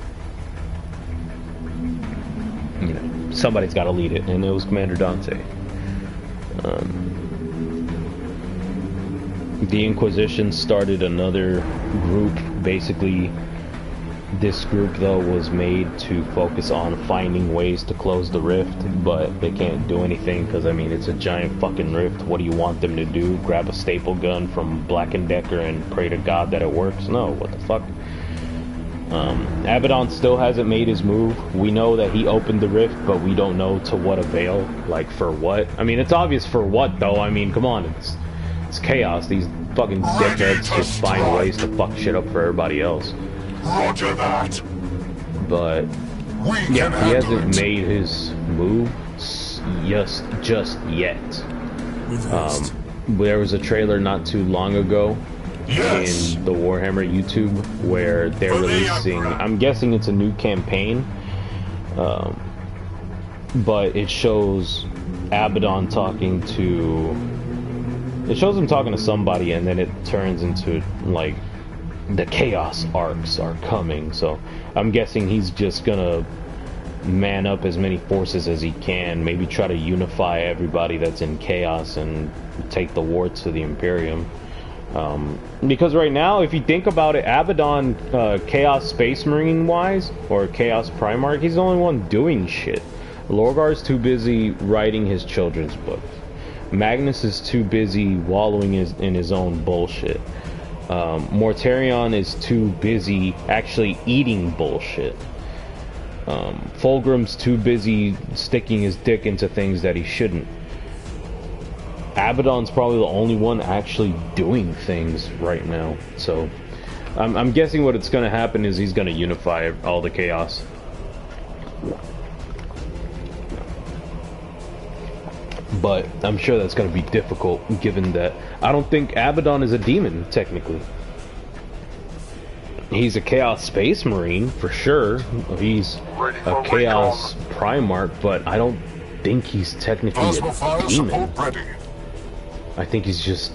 you know, somebody's got to lead it, and it was Commander Dante. The Inquisition started another group. Basically, this group, though, was made to focus on finding ways to close the rift, but they can't do anything because, I mean, it's a giant fucking rift. What do you want them to do? Grab a staple gun from Black & Decker and pray to God that it works? No, what the fuck? Abaddon still hasn't made his move. We know that he opened the rift, but we don't know to what avail. Like, for what? I mean, it's obvious for what, though. I mean, come on, it's chaos. These fucking dickheads just find ways to fuck shit up for everybody else. Roger that. But yeah, he hasn't made his move just yet. There was a trailer not too long ago in the Warhammer YouTube where they're releasing, I'm guessing it's a new campaign, but it shows Abaddon talking to, it shows him talking to somebody, and then it turns into like the Chaos arcs are coming. So I'm guessing he's just gonna man up as many forces as he can, maybe try to unify everybody that's in Chaos and take the war to the Imperium. Because right now, if you think about it, Abaddon, Chaos Space Marine wise, or Chaos Primarch, he's the only one doing shit. Lorgar's too busy writing his children's book. Magnus is too busy wallowing in his own bullshit. Mortarion is too busy actually eating bullshit. Fulgrim's too busy sticking his dick into things that he shouldn't. Abaddon's probably the only one actually doing things right now. So I'm guessing what it's going to happen is he's going to unify all the chaos. But I'm sure that's going to be difficult, given that I don't think Abaddon is a demon, technically. He's a Chaos Space Marine, for sure. He's a Chaos Primarch, but I don't think he's technically a demon. I think he's just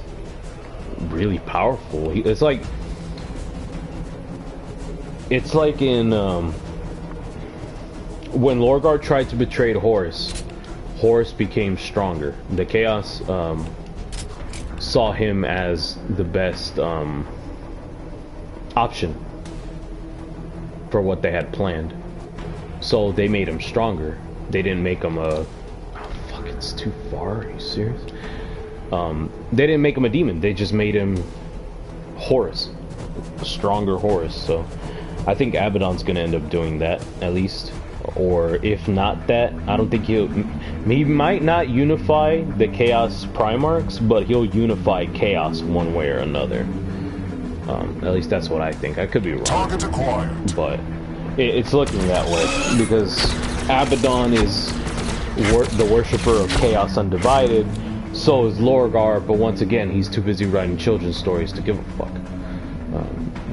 really powerful. It's like in when Lorgar tried to betray Horus. Horus became stronger. The Chaos saw him as the best option for what they had planned. So they made him stronger. They didn't make him a... Oh, fuck, it's too far. Are you serious? They didn't make him a demon. They just made him Horus. A stronger Horus. So I think Abaddon's going to end up doing that, at least. Or if not that, I don't think he might not unify the Chaos Primarchs, but he'll unify Chaos one way or another. At least that's what I think. I could be wrong. Target acquired. But it's looking that way, because Abaddon is the worshipper of Chaos Undivided. So is Lorgar, but once again, he's too busy writing children's stories to give a fuck.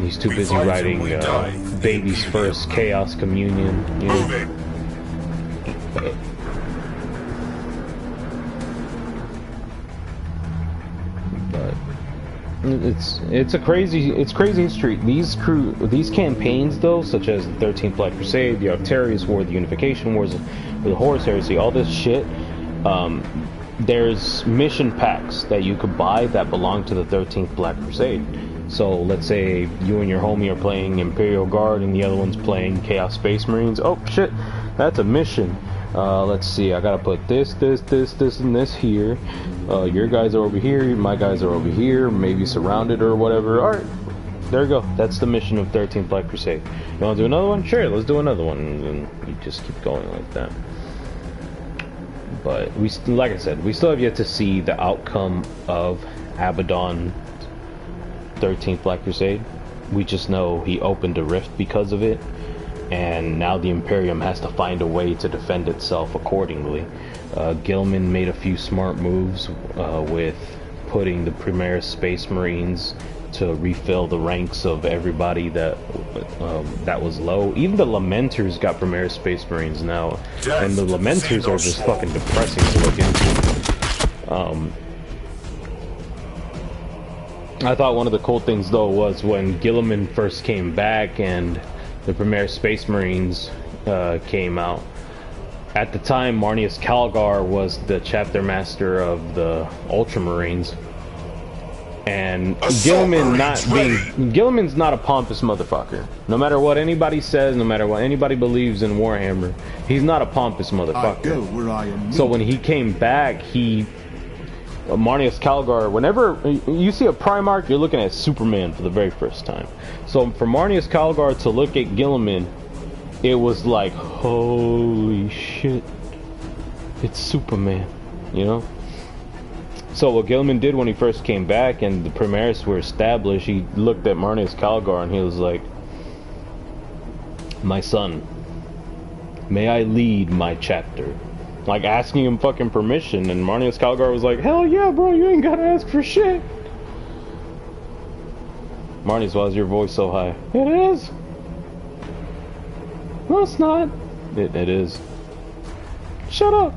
He's too busy writing Baby's First Chaos Communion. You know? But it's crazy history. These campaigns, though, such as the 13th Black Crusade, the Arctarius War, the Unification Wars, the Horus Heresy, all this shit. There's mission packs that you could buy that belong to the 13th Black Crusade. So let's say you and your homie are playing Imperial Guard and the other one's playing Chaos Space Marines. Oh shit, that's a mission. Let's see, I gotta put this, and this here. Your guys are over here, my guys are over here, maybe surrounded or whatever. Alright, there you go. That's the mission of 13th Black Crusade. You wanna do another one? Sure, let's do another one. And you just keep going like that. But like I said, we still have yet to see the outcome of Abaddon 13th Black Crusade. We just know he opened a rift because of it. and now the Imperium has to find a way to defend itself accordingly. Gilman made a few smart moves with putting the Primaris Space Marines to refill the ranks of everybody that was low. Even the Lamenters got Primaris Space Marines now, and the Lamenters are just fucking depressing to look into. I thought one of the cool things though was when Gilliman first came back and the Primaris Space Marines came out. At the time, Marnius Calgar was the chapter master of the Ultramarines. And Gilliman's not a pompous motherfucker. No matter what anybody says, no matter what anybody believes in Warhammer, he's not a pompous motherfucker. I go where I am so when he came back, Marnius Calgar, whenever you see a Primarch, you're looking at Superman for the very first time. So for Marnius Calgar to look at Gilliman, it was like, holy shit, it's Superman, you know? So what Gilliman did when he first came back and the Primaris were established, he looked at Marnius Calgar and he was like, my son, may I lead my chapter? Like asking him fucking permission, and Marnius Calgar was like, hell yeah, bro, you ain't gotta ask for shit. Marnius, why is your voice so high? It is. No, it's not. It is. Shut up.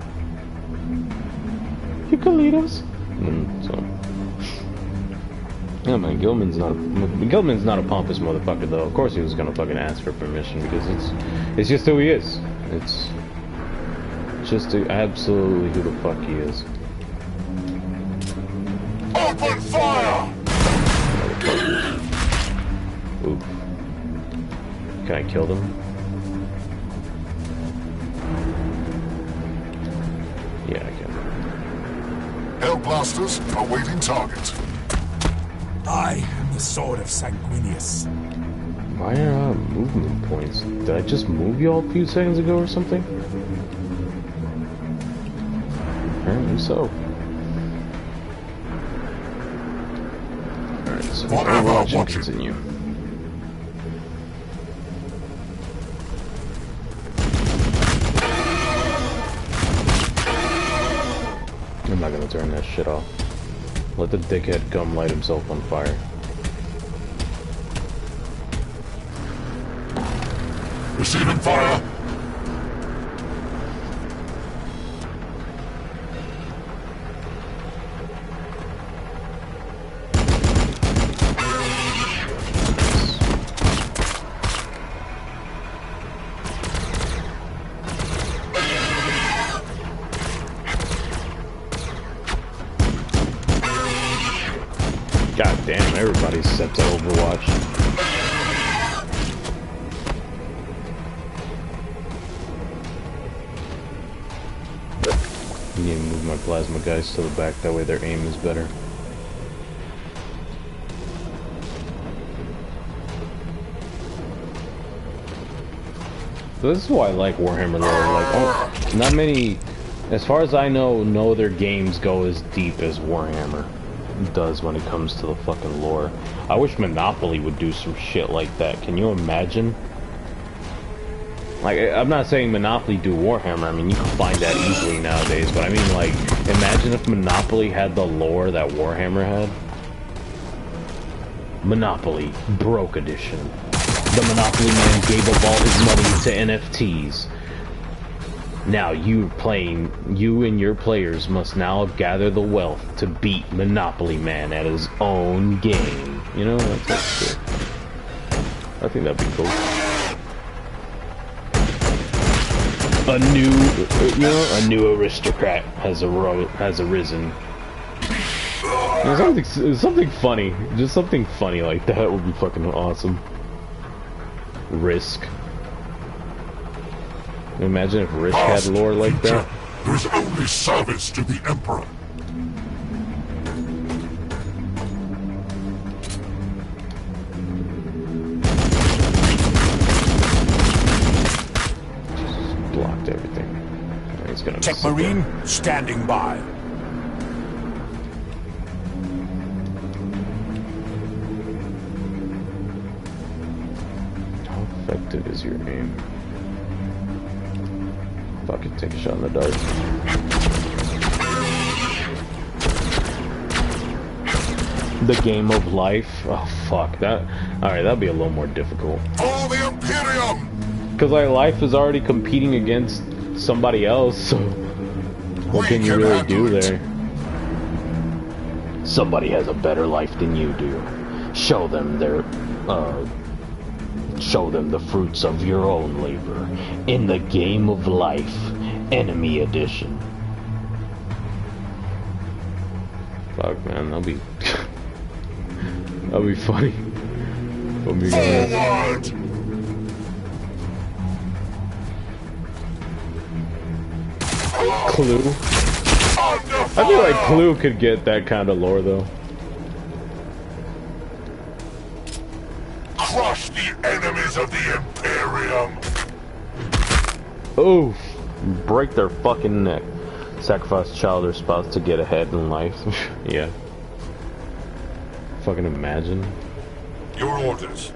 You can lead us. So. Yeah, man, Gilman's not a pompous motherfucker, though. Of course he was gonna fucking ask for permission because it's just who he is. It's just absolutely who the fuck he is. Open fire! Oof. Can I kill them? Yeah, I can. Hellblasters awaiting target. I am the sword of Sanguinius. Why are movement points? Did I just move y'all a few seconds ago or something? Apparently so. Alright, so Overwatch and continue. I'm not gonna turn that shit off. Let the dickhead come light himself on fire. Receiving fire! God damn, everybody's set to Overwatch. I need to move my plasma guys to the back, that way their aim is better. So this is why I like Warhammer lore. Like, not many, as far as I know, no other games go as deep as Warhammer does when it comes to the fucking lore. I wish Monopoly would do some shit like that. Can you imagine? Like, I'm not saying Monopoly do Warhammer. I mean, you can find that easily nowadays. But I mean, like, imagine if Monopoly had the lore that Warhammer had. Monopoly Broke Edition. The Monopoly man gave up all his money to NFTs. Now you and your players must now gather the wealth to beat Monopoly Man at his own game. You know, that's shit. I think that'd be cool. A new aristocrat has arisen. Something funny, just something funny like that would be fucking awesome. Risk. Imagine if Risk had lore like that. There is only service to the Emperor. Just blocked everything. He's gonna Tech Marine standing by. How effective is your aim? Fuck it, take a shot in the dark. The game of life? Oh fuck, that... Alright, that'd be a little more difficult. For the Imperium! Because like, life is already competing against somebody else, so... What can you really do there? Somebody has a better life than you do. Show them their... show them the fruits of your own labor. In the game of life. Enemy edition. Fuck, man, that'll be... that'll be funny. Forward! Clue? I feel like Clue could get that kind of lore, though. Crush the enemies of the Imperium! Oof! Break their fucking neck. Sacrifice child or spouse to get ahead in life. Yeah. Fucking imagine. Your orders.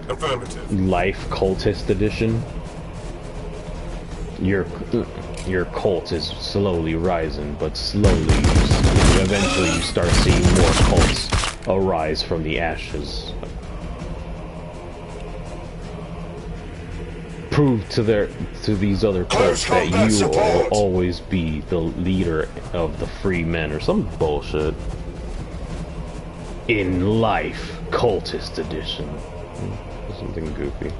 Affirmative. Life Cultist Edition. Your cult is slowly rising, but slowly, eventually you start seeing more cults arise from the ashes. Prove to these other cults that you will always be the leader of the free men, or some bullshit. In Life Cultist Edition. Something goofy.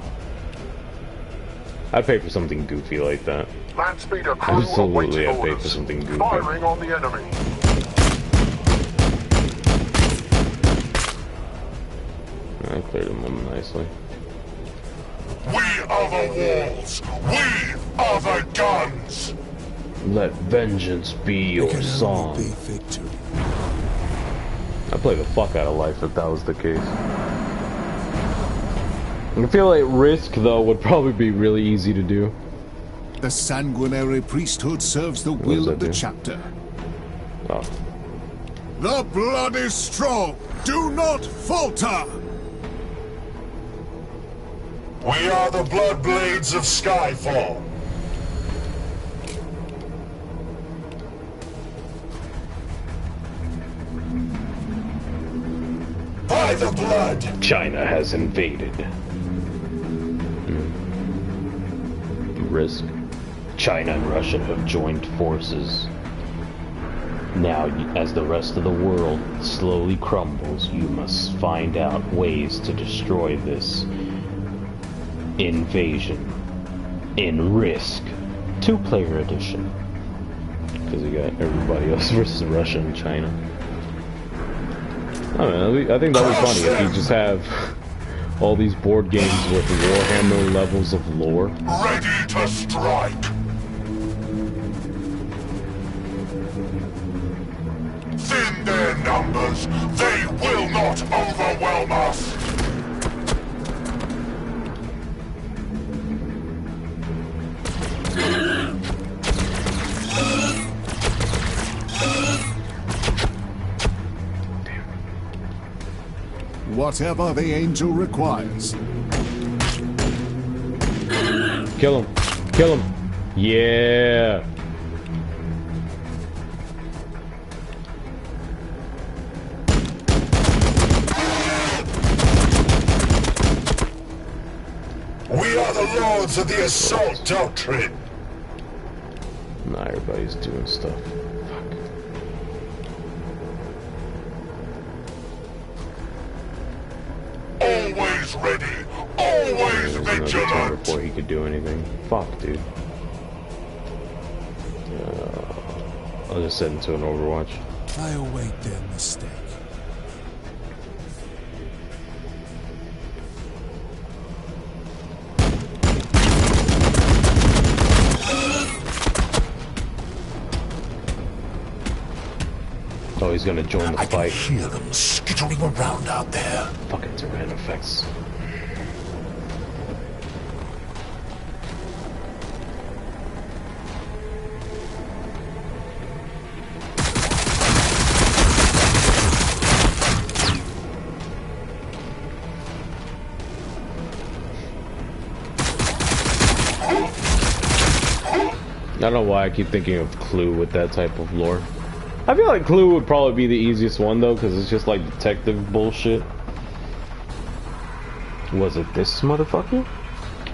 I'd pay for something goofy like that. Land speeder crew Absolutely, I'd pay for something goofy. Firing on the enemy. I cleared them up nicely. We are the walls. We are the guns. Let vengeance be your song. I'd play the fuck out of Life if that was the case. I feel like Risk, though, would probably be really easy to do. The sanguinary priesthood serves the will of the chapter. Oh. The blood is strong. Do not falter. We are the blood blades of Skyfall. By the blood! China has invaded. Risk. China and Russia have joined forces. Now, as the rest of the world slowly crumbles, you must find out ways to destroy this invasion in Risk 2-player edition. Because you got everybody else versus Russia and China. I don't know, I think that would be funny if you just have all these board games with Warhammer levels of lore. Ready to strike! Thin their numbers, they will not overwhelm us! Whatever the angel requires. Kill him. Kill him. Yeah. We are the lords of the assault doctrine. Nah, everybody's doing stuff. Always ready, always vigilant. Before he could do anything. Fuck, dude. I'll just set into an Overwatch. I await their mistake. Oh, he's gonna join the I fight. can hear them skittering around out there. Fucking terrain effects. I don't know why I keep thinking of Clue with that type of lore. I feel like Clue would probably be the easiest one though, because it's just like detective bullshit. Was it this motherfucker?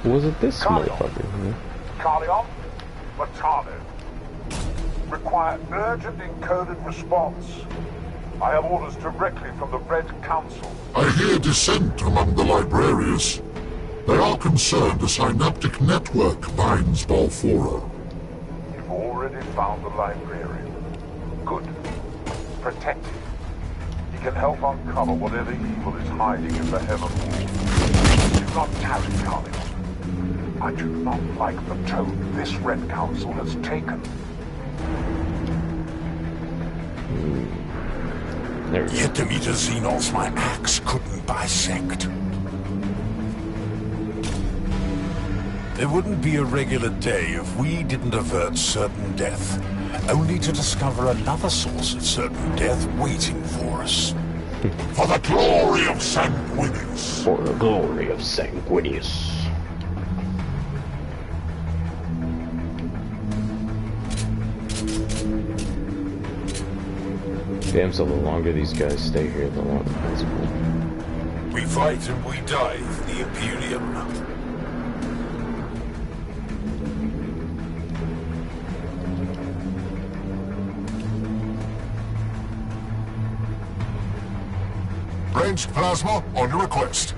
Was it this motherfucker? Carleon, Matano. Require urgent encoded response. I have orders directly from the Red Council. I hear dissent among the librarians. They are concerned a synaptic network binds Balfora. You've already found the librarian. Good. Protect him. He can help uncover whatever evil is hiding in the Heavenwall. Do not tarry, Carleon. I do not like the tone this Red Council has taken. Yet the meter Xenos my axe couldn't bisect. There wouldn't be a regular day if we didn't avert certain death, only to discover another source of certain death waiting for us. For the glory of Sanguinius! For the glory of Sanguinius. Damn, so the longer these guys stay here, the longer that's cool. We fight and we die for the Imperium. Ranged plasma on your request.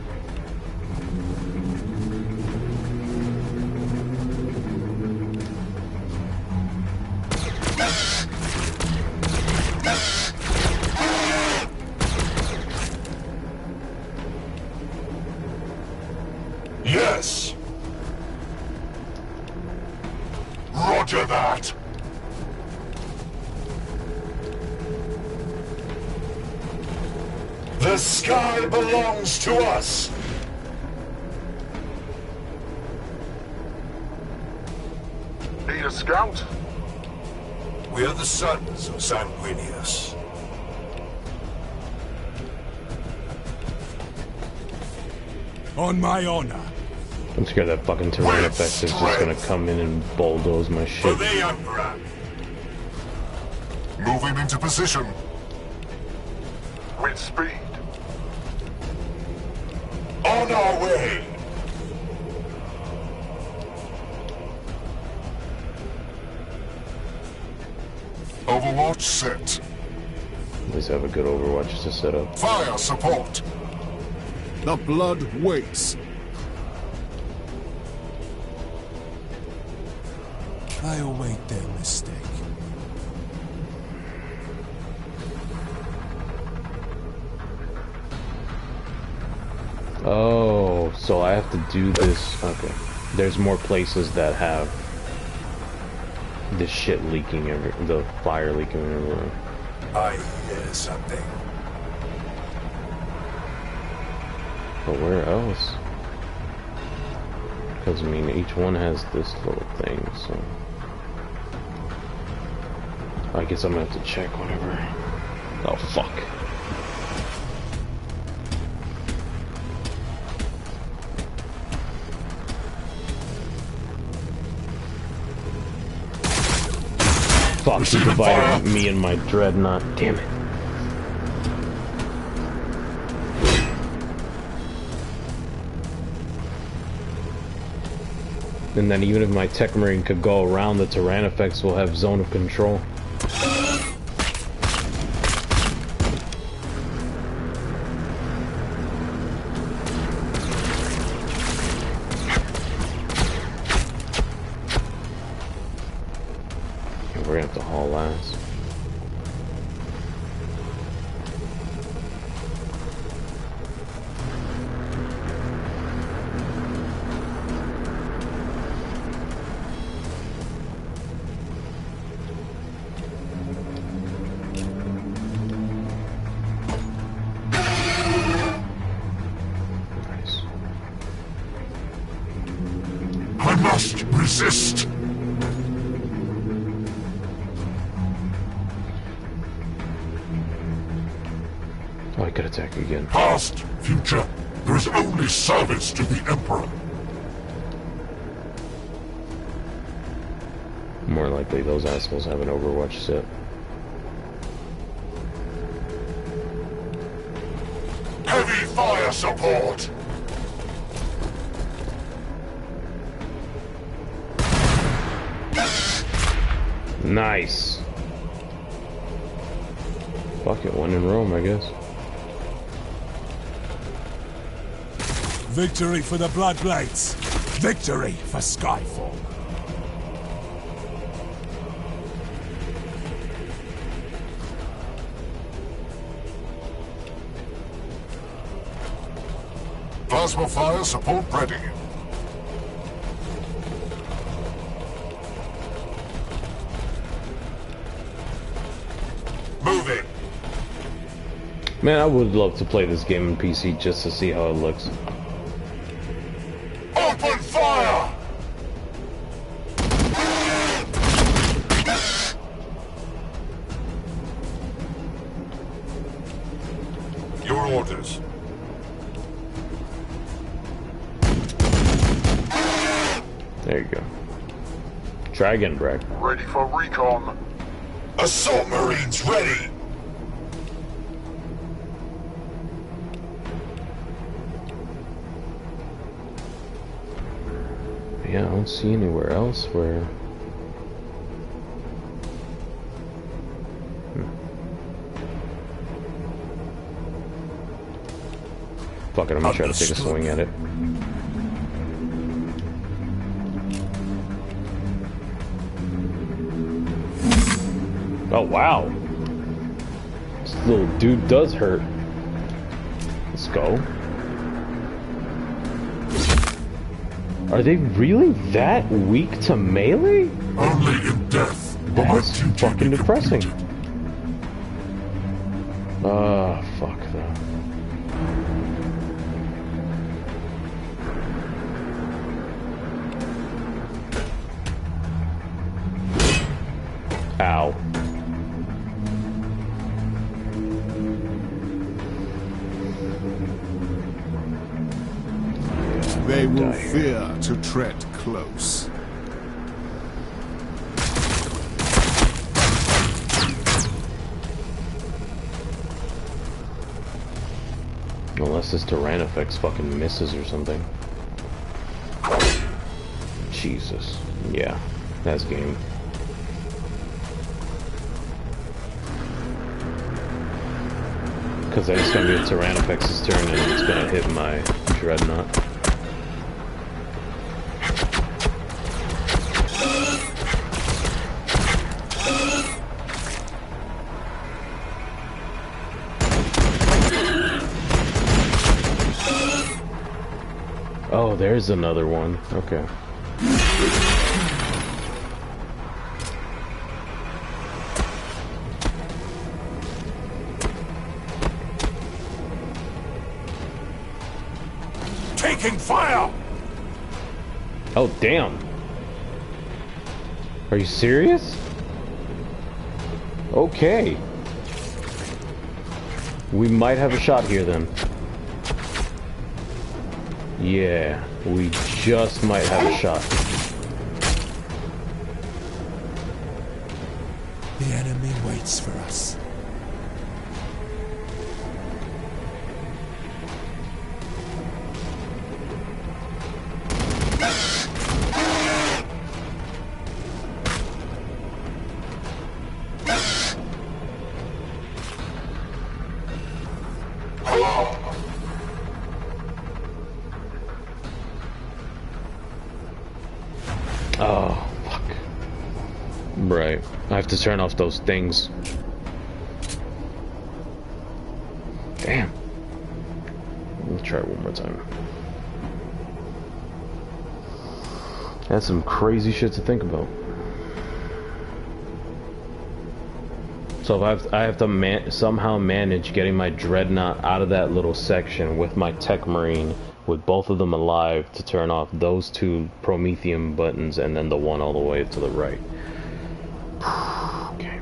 Yes! Roger that. The sky belongs to us! Need a scout? We are the sons of Sanguinius. On my honor. I'm scared that fucking Tyrannofex is just gonna come in and bulldoze my For shit. the Emperor! Moving into position. With speed. On our way! Overwatch set. At least have a good Overwatch to set up. Fire support. The blood waits. I await their mistake. Oh, so I have to do this. Okay. There's more places that have this shit leaking the fire leaking everywhere. I hear something. But where else? Because, I mean, each one has this little thing, so... I guess I'm gonna have to check whenever... Oh, fuck. Fuck, he divided me and my dreadnought. Damn it. And then even if my Tech Marine could go around, the Tyrannofex will have zone of control. We're gonna have to haul ass. I must resist. Oh, I could attack again. Past, future, there is only service to the Emperor. more likely those assholes have an Overwatch set. Heavy fire support! Nice. Fuck it, when in Rome, I guess. Victory for the Bloodblades! Victory for Skyfall! Plasma fire support ready. Moving. Man, I would love to play this game on PC just to see how it looks. Open fire! Your orders. There you go. Try again, Bragg. Ready for recon. Assault Marines ready! Yeah, I don't see anywhere else where... Fuck it, I'm gonna try to take a swing at it. Oh, wow. This little dude does hurt. Let's go. Are they really that weak to melee? Only in death. That's fucking depressing. Fuck that. Ow. They will fear to tread close. Unless this Tyrannofex fucking misses or something. Jesus. Yeah, that's game. Because it's gonna be a Tyrannofex's turn and it's gonna hit my Dreadnought. Oh, there's another one. Okay. Taking fire! Oh, damn. Are you serious? Okay. We might have a shot here then. Yeah, we just might have a shot. The enemy waits for us. Oh, fuck. Right. I have to turn off those things. Damn. Let's try it one more time. That's some crazy shit to think about. So if I have to somehow manage getting my Dreadnought out of that little section with my Tech Marine, with both of them alive, to turn off those two Prometheum buttons and then the one all the way to the right. Okay.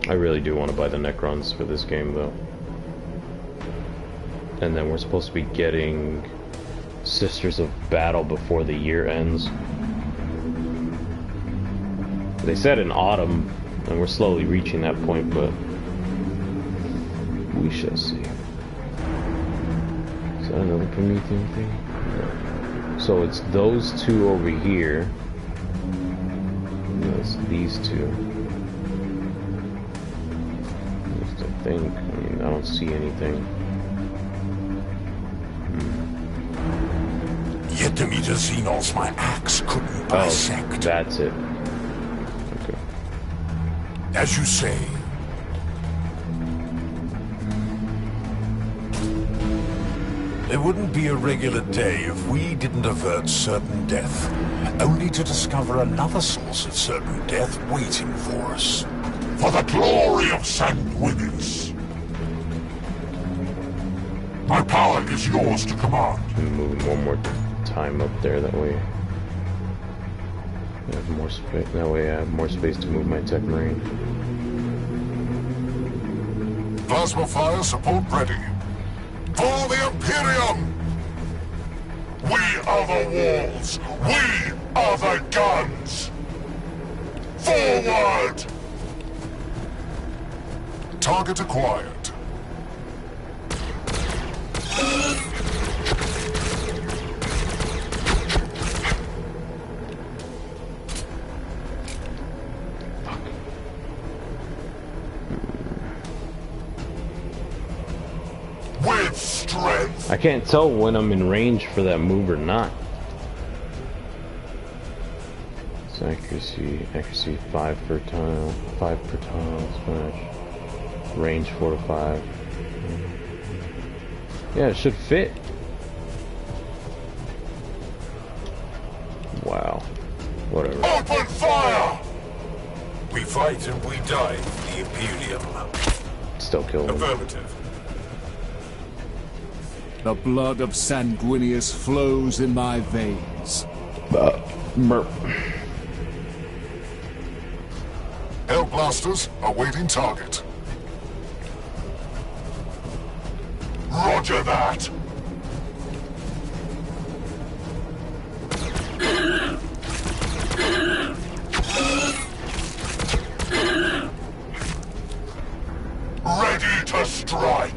I really do want to buy the Necrons for this game, though. And then we're supposed to be getting Sisters of Battle before the year ends. They said in autumn, and we're slowly reaching that point, but we shall see. Is that another Promethean thing? No. So it's those two over here. And it's these two. At least I think. I mean, I don't see anything. Yet to meet Xenos, my axe couldn't bisect. Oh, that's it. Okay. As you say. It wouldn't be a regular day if we didn't avert certain death, only to discover another source of certain death waiting for us. For the glory of Sanguinius! My power is yours to command. Move one more time up there, that way I have more space. That way I have more space to move my tech marine. Plasma fire support ready. For the Imperium! We are the walls! We are the guns! Forward! Target acquired. With strength. I can't tell when I'm in range for that move or not. So accuracy 5 per tile, smash. Range 4 to 5. Yeah, it should fit. Wow. Whatever. Open fire! We fight and we die for the Imperium. Still kill him. Affirmative. The blood of Sanguinius flows in my veins. Merp. Hell blasters awaiting target. Roger that! Ready to strike!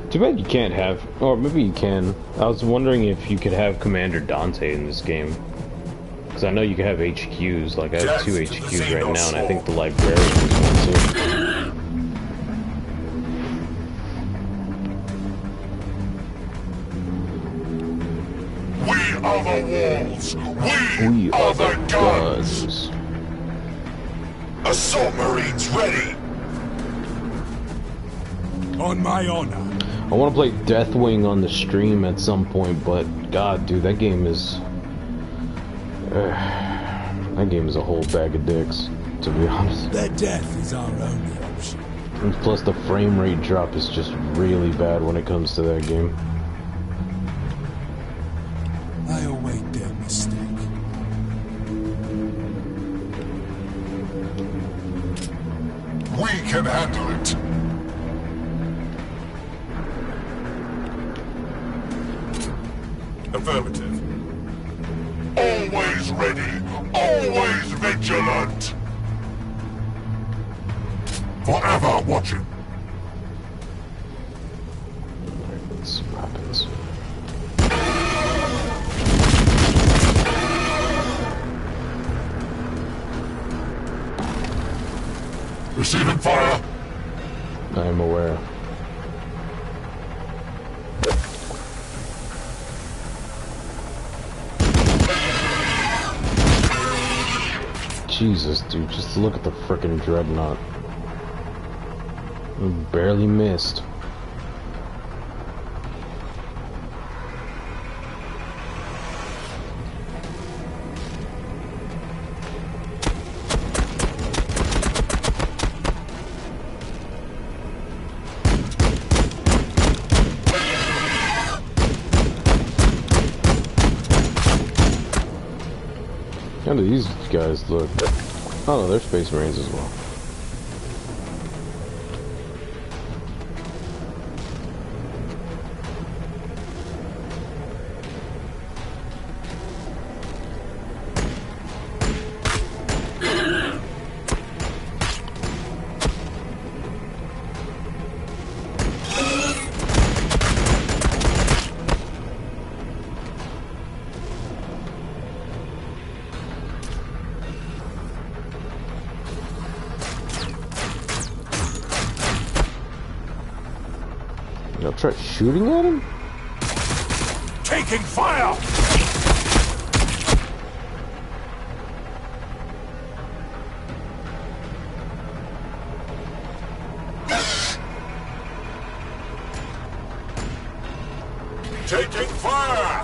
Too bad you can't have, or maybe you can. I was wondering if you could have Commander Dante in this game. Because I know you can have HQs, like I have 2 HQs right now, and I think the librarian is one too. We are the walls! We are the guns! Assault Marines ready! On my honor. I want to play Deathwing on the stream at some point, but god, dude, that game is... that game is a whole bag of dicks, to be honest. Their death is our only option. And plus the frame rate drop is just really bad when it comes to that game. I await their mistake. We can handle it. Affirmative. Always ready, always vigilant. Forever watching. Alright, let's see what happens. Receiving fire. I am aware. Jesus, dude, just look at the frickin' dreadnought. We barely missed. How do these guys look? Oh no, they're Space Marines as well. I'll try shooting at him? Taking fire! Taking fire!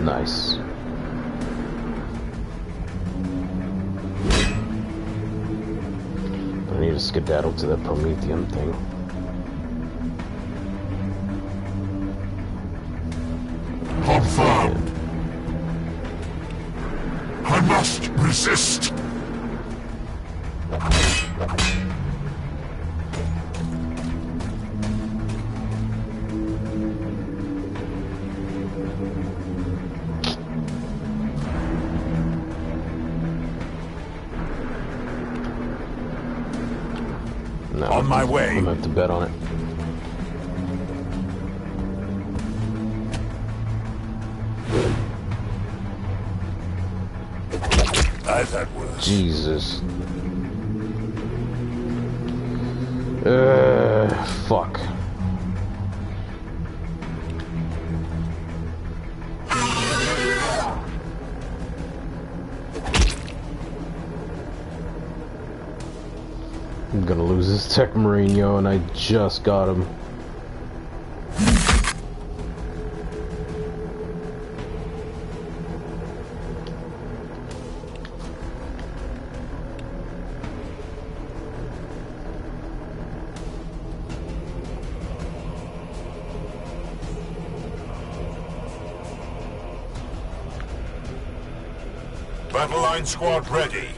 Nice. I need to skedaddle to that Prometheum thing. Confirmed. I must resist. No, On my way. I'm gonna have to bet on it. That was. Jesus. Fuck. I'm gonna lose this Tech Marine, yo, and I just got him. Battle line squad ready.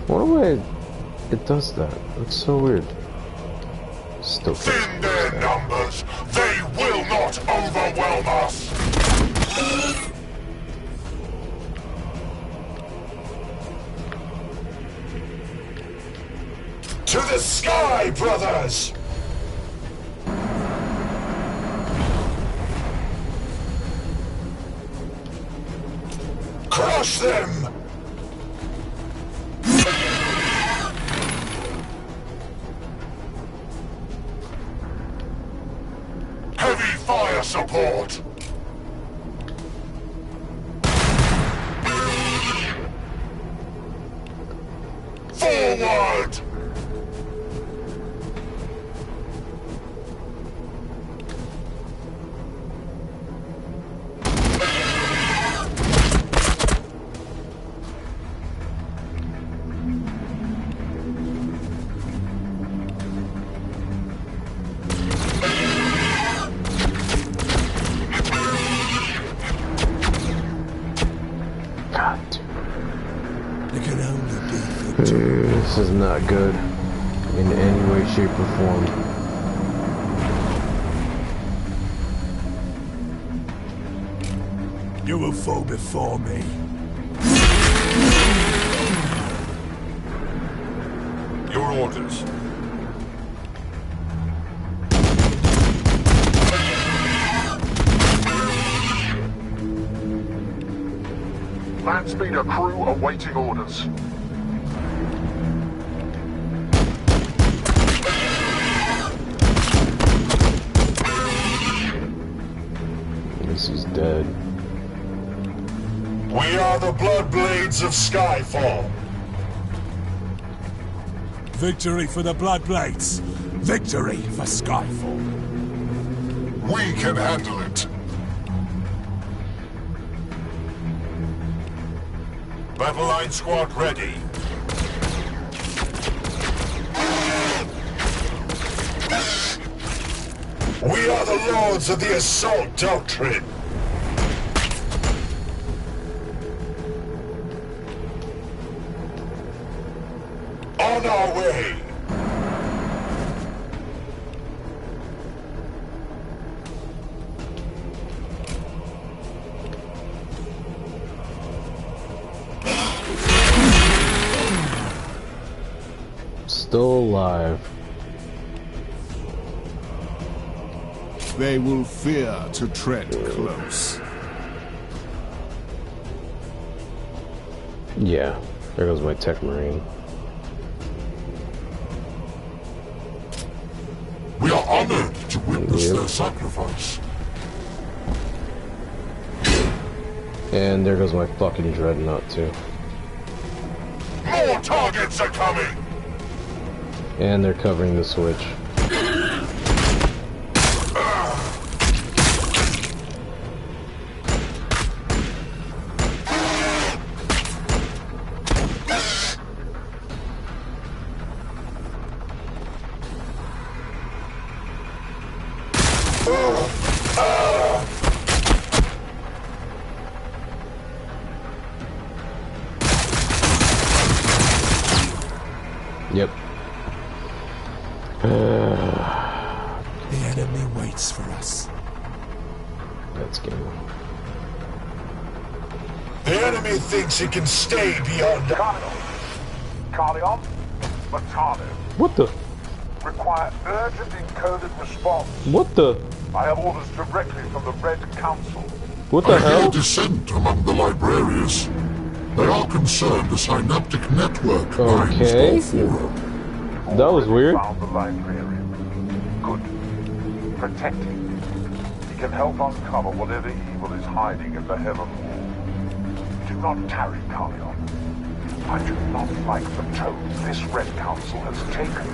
I wonder why it does that. It's so weird. Still Thin their numbers. They will not overwhelm us. To the sky, brothers! Crush them! Heavy fire support! Forward! This is not good in any way, shape, or form. You will fall before me. Your orders. Land speeder crew awaiting orders. the Bloodblades of Skyfall. Victory for the Bloodblades! Victory for Skyfall! We can handle it. Battle line squad ready. We are the lords of the assault doctrine. On our way. Still alive. They will fear to tread close. Yeah, there goes my tech marine. We are honored to witness their sacrifice. And there goes my fucking dreadnought too. More targets are coming. And they're covering the switch. Yep. The enemy waits for us. That's game. The enemy thinks it can stay beyond. Carleon, Matano. What the? Require urgent encoded response. What the? I have orders directly from the Red Council. What the I hear hell? dissent among the librarians. They are concerned a synaptic network binds Okay. Balforum. That was weird. Found the librarian. Good. Protect him. He can help uncover whatever evil is hiding in the Heaven Wall. Do not tarry, Carleon. I do not like the tone this Red Council has taken.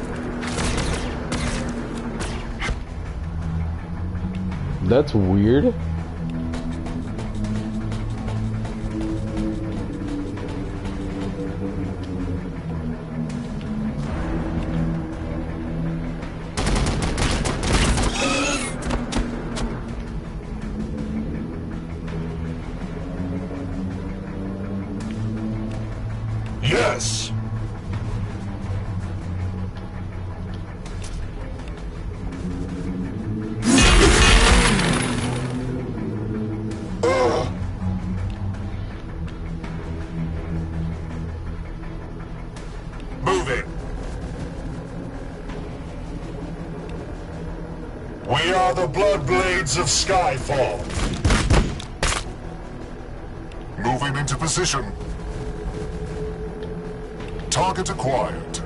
That's weird. Yes. Moving. We are the Bloodblades of Skyfall. Moving into position. Target acquired.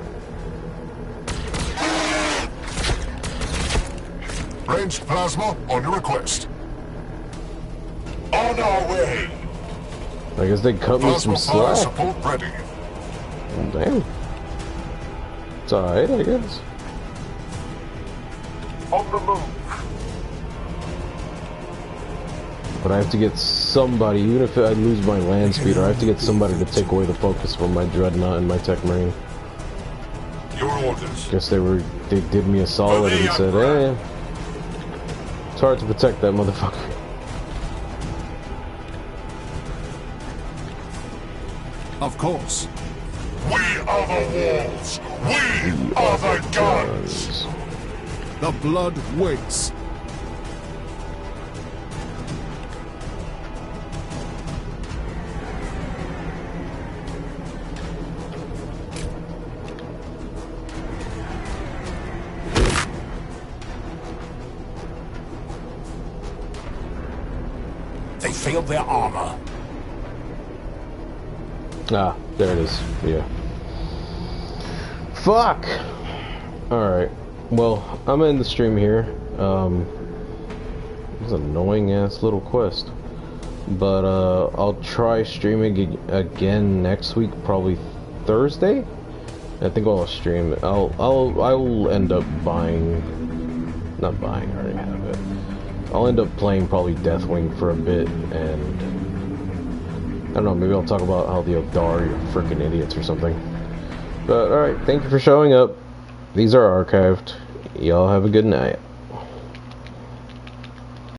Ranged plasma on your request. On our way. I guess they cut me some Plasma power slack. support ready. Damn. It's alright, I guess. On the move. But I have to get somebody, even if I lose my land speeder, I have to get somebody to take away the focus from my dreadnought and my tech marine. Your orders. Guess they did me a solid and said, eh, it's hard to protect that motherfucker. Of course. We are the walls. We are the guns. The blood waits. They failed their armor. Ah, there it is. Yeah. Fuck! Alright. Well, I'm in the stream here. It's an annoying ass little quest. But I'll try streaming again next week, probably Thursday. I think I'll stream. I'll end up not buying. I already have it. I'll end up playing probably Deathwing for a bit, and I don't know. Maybe I'll talk about how the Eldari are freaking idiots or something. But all right, thank you for showing up. These are archived. Y'all have a good night.